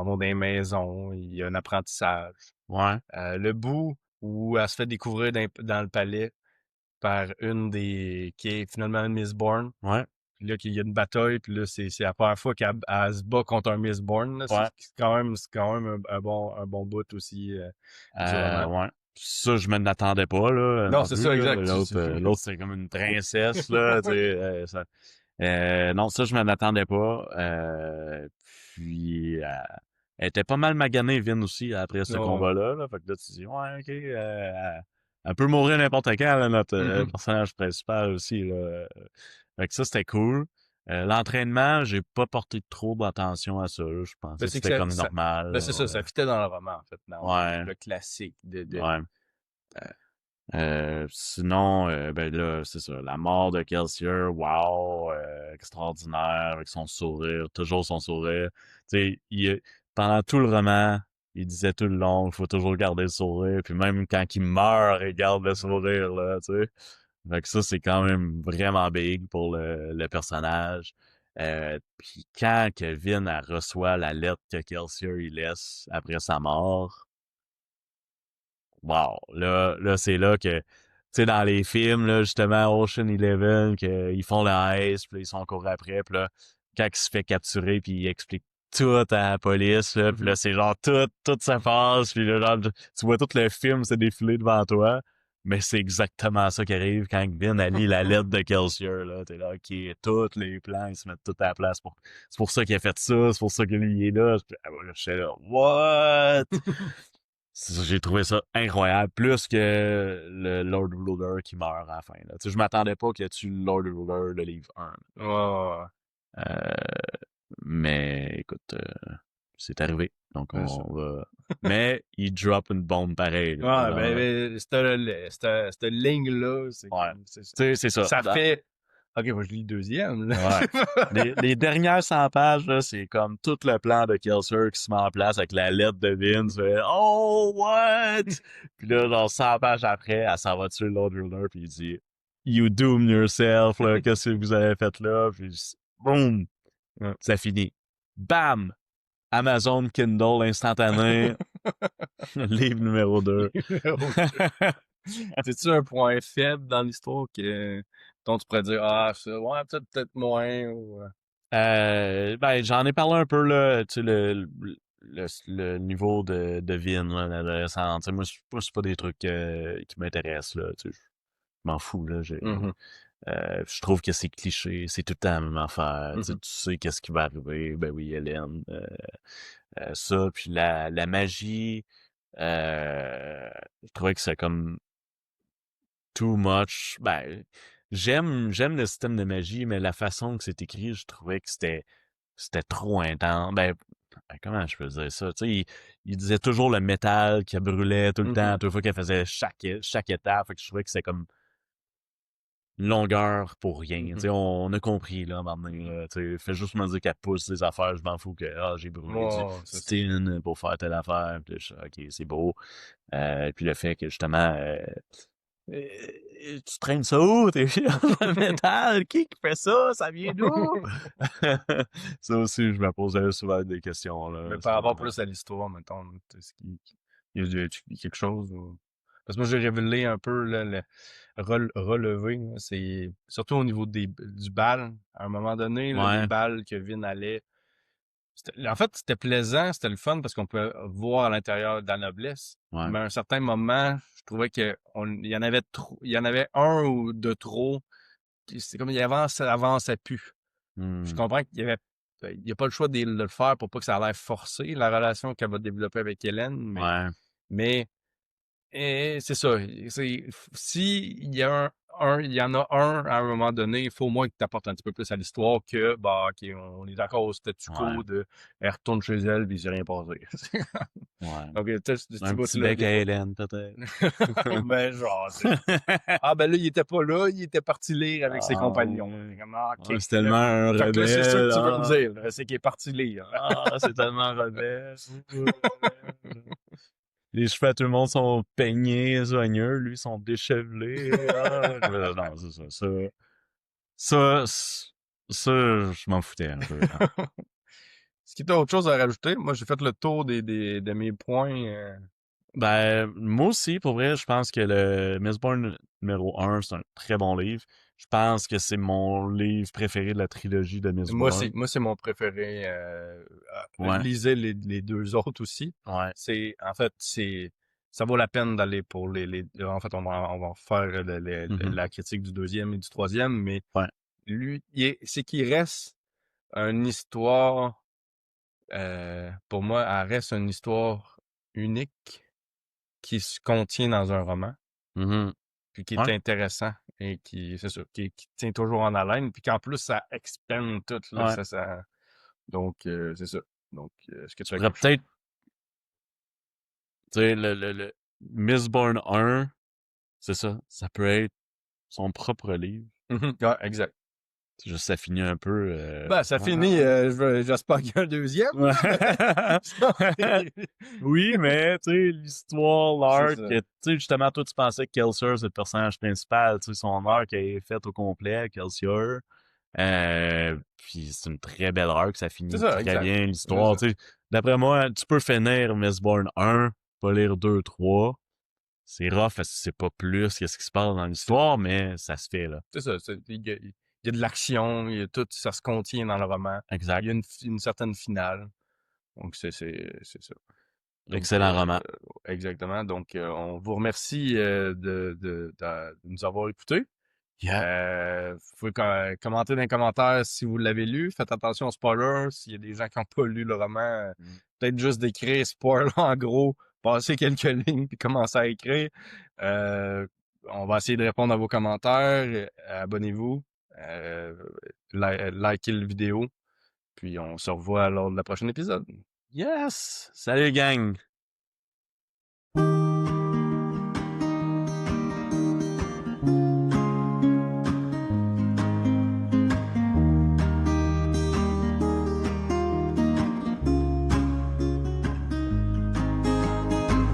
vont dans les maisons, il y a un apprentissage. Ouais, Le bout où elle se fait découvrir dans le palais par une des qui est finalement une Mistborn. ouais, Puis là, qu'il y a une bataille, puis là, c'est la première fois qu'elle se bat contre un Mistborn. Là. ouais. C'est quand même un bon bout aussi du roman. Ouais. Ça, je m'en attendais pas, là, Non, non c'est plus, ça, là. exact. L'autre, c'est comme une princesse, là, tu sais, non, ça, je m'en attendais pas. Puis, elle était pas mal maganée, Vin, aussi, après ce Non. combat-là, là. Fait que là, tu dis, ouais, OK, elle peut mourir n'importe quand, là, notre Mhm. personnage principal aussi, là. Fait que ça, c'était cool. L'entraînement, j'ai pas porté trop d'attention à ça, là. Je Ben, pensais que c'est que c'était comme normal, ben, c'est ça, là. ça fitait dans le roman, en fait, dans Ouais, le classique ouais. euh, Sinon, ben là, c'est ça. La mort de Kelsier, wow, extraordinaire, avec son sourire, toujours son sourire. Tu sais, pendant tout le roman, il disait tout le long, il faut toujours garder le sourire. Puis même quand il meurt, il garde le sourire, là, tu sais. Fait que ça, c'est quand même vraiment big pour le personnage. Puis quand Kevin elle reçoit la lettre que Kelsier il laisse après sa mort, wow, là, c'est là que, tu sais, dans les films, là, justement, Ocean Eleven, qu'ils font la heist, puis là, ils sont encore après, puis là, quand il se fait capturer, puis il explique tout à la police, là, puis là, mhm. c'est genre tout se passe, puis là, genre, tu vois tout le film se défiler devant toi, mais c'est exactement ça qui arrive quand Vin a lit la lettre de Kelsier, là, t'es là, ok, tous les plans, ils se mettent tout à la place, c'est pour ça qu'il a fait ça, c'est pour ça que lui, il est là, j'étais là, what? J'ai trouvé ça incroyable, plus que le Lord Ruler qui meurt à la fin. Là. Tu sais, je m'attendais pas qu'il y ait tu Lord Ruler le livre 1. Ouais, ouais, ouais. Euh, mais écoute, c'est arrivé. Donc C'est ça. on va. Mais il drop une bombe pareille. Là, Ouais, ben, cette ligne-là, ouais. Tu sais, c'est ça. ça fait. Ok, moi, je lis le deuxième, là. Ouais. Les dernières 100 pages, là, c'est comme tout le plan de Kelsier qui se met en place avec la lettre de Vince. Fait, oh, what? Puis là, genre 100 pages après, elle s'en va tuer Lord Ruler, puis il dit, you doom yourself, là, qu'est-ce que vous avez fait là? Puis, boum, Ouais. ça finit. Bam! Amazon Kindle instantané, livre numéro 2. C'est-tu un point faible dans l'histoire dont tu pourrais dire, ah, ça, ouais, peut-être moins, ou... Ben, j'en ai parlé un peu, là, tu sais, le niveau de Vin, là, l'adolescent. Tu sais, moi, c'est pas des trucs qui m'intéressent, là, tu sais, je m'en fous, là. Mhm, Je trouve que c'est cliché, c'est tout le temps la même affaire. Tu sais, mhm. tu sais qu'est-ce qui va arriver. Ben oui, Hélène. Ça, puis la magie, je trouvais que c'est comme too much. Ben, j'aime le système de magie, mais la façon que c'est écrit, je trouvais que c'était trop intense. Comment je peux dire ça? Tu sais, il disait toujours le métal qui brûlait tout le temps, Mhm. toute fois qu'elle faisait chaque étape. Fait que je trouvais que c'était comme une longueur pour rien. Tu Mhm. sais, on a compris, là, maintenant, là, tu sais, fais juste me dire qu'elle pousse des affaires, je m'en fous que, j'ai brûlé du Ouais, c'est ça. tin pour faire telle affaire, puis là, je suis, ok, c'est beau. Puis le fait que, justement, tu traînes ça où, tes films de métal? Qui fait ça? Ça vient d'où? Ça aussi, je me posais souvent des questions, Mais là. par rapport Ouais. plus à l'histoire, mettons, est-ce qu'il y a quelque chose Parce que moi, j'ai révélé un peu là, le relevé, là, c'est surtout au niveau du bal. À un moment donné, là, les Ouais, balles que Vin allait. En fait, c'était plaisant, c'était le fun parce qu'on peut voir à l'intérieur de la noblesse. ouais. Mais à un certain moment, je trouvais il y en avait trop, il y en avait un ou deux trop. C'est comme ça avançait plus. Je Hmm. comprends il y a pas le choix de le faire pour pas que ça a l'air forcé, la relation qu'elle va développer avec Hélène, Ouais. mais c'est ça. Si il y a il y en a un à un moment donné, il faut au moins que tu apportes un petit peu plus à l'histoire que, bah, ok, on est d'accord au statu Ouais. quo elle retourne chez elle puis il s'est rien passé. Ouais. Donc, tu Un vois, petit tu l'as, bec des à fois. Hélène, peut-être. Ben, genre, ah, ben là, il était pas là, il était parti lire avec ses Ah compagnons. ouais. Comme, ah, Ah, ok. c'est tellement un Fait que là, c'est ça que rebelle. tu veux me Ah, dire, là, c'est qu'il est parti lire. ah, c'est tellement rebelle. Les cheveux à tout le monde sont peignés, soigneux. Lui, sont déchevelés. Ah, non, c'est ça. Ça, je m'en foutais un peu, là. Est-ce qu'il y a autre chose à rajouter? Moi, j'ai fait le tour de mes points. Ben, moi aussi, pour vrai, je pense que le Mistborn numéro 1, c'est un très bon livre. Je pense que c'est mon livre préféré de la trilogie de Mistborn. Moi, c'est mon préféré. Ouais, Lisez les deux autres aussi. ouais. En fait, ça vaut la peine d'aller pour en fait, on va faire Mhm. la critique du deuxième et du troisième, mais Ouais. lui, c'est qu'il reste une histoire, pour moi, elle reste une histoire unique qui se contient dans un roman, Mhm. puis qui est Ouais. intéressant et c'est sûr, qui tient toujours en haleine, puis qu'en plus, ça expande tout, là, Ouais. donc, c'est ça. Donc, est-ce que Tu tu as pourrais quelque chose? peut-être, tu sais, le Mistborn 1, c'est ça. Ça peut être son propre livre. Mhm. Ouais, exact. C'est juste, ça finit un peu, Ben, ça finit, j'espère qu'il y a un deuxième, Ouais. là, mais... Oui, mais, tu sais, l'histoire, C'est l'arc, ça. tu sais, justement, toi, tu pensais que Kelsier, c'est le personnage principal, tu sais, son arc est fait au complet, Kelsier. Puis c'est une très belle arc, ça C'est finit ça, très exact. bien C'est l'histoire, ça. tu sais. D'après moi, tu peux finir Mistborn 1, pas lire 2, 3. C'est rough parce que c'est pas plus qu'est-ce qui se passe dans C'est l'histoire, mais ça se fait, là. c'est ça. Il y a de l'action, il y a tout, ça se contient dans le roman. Il Exact. y a une certaine finale. Donc, c'est ça. Donc, Excellent roman. exactement. Donc, on vous remercie de nous avoir écoutés. Yeah. Vous pouvez commenter dans les commentaires si vous l'avez lu. Faites attention aux spoilers. S'il y a des gens qui n'ont pas lu le roman, Mm. peut-être juste d'écrire spoiler en gros, passer quelques lignes puis commencer à écrire. Euh, on va essayer de répondre à vos commentaires. Abonnez-vous. Euh, likez la vidéo. Puis on se revoit lors de la prochaine épisode. Yes! Salut, gang!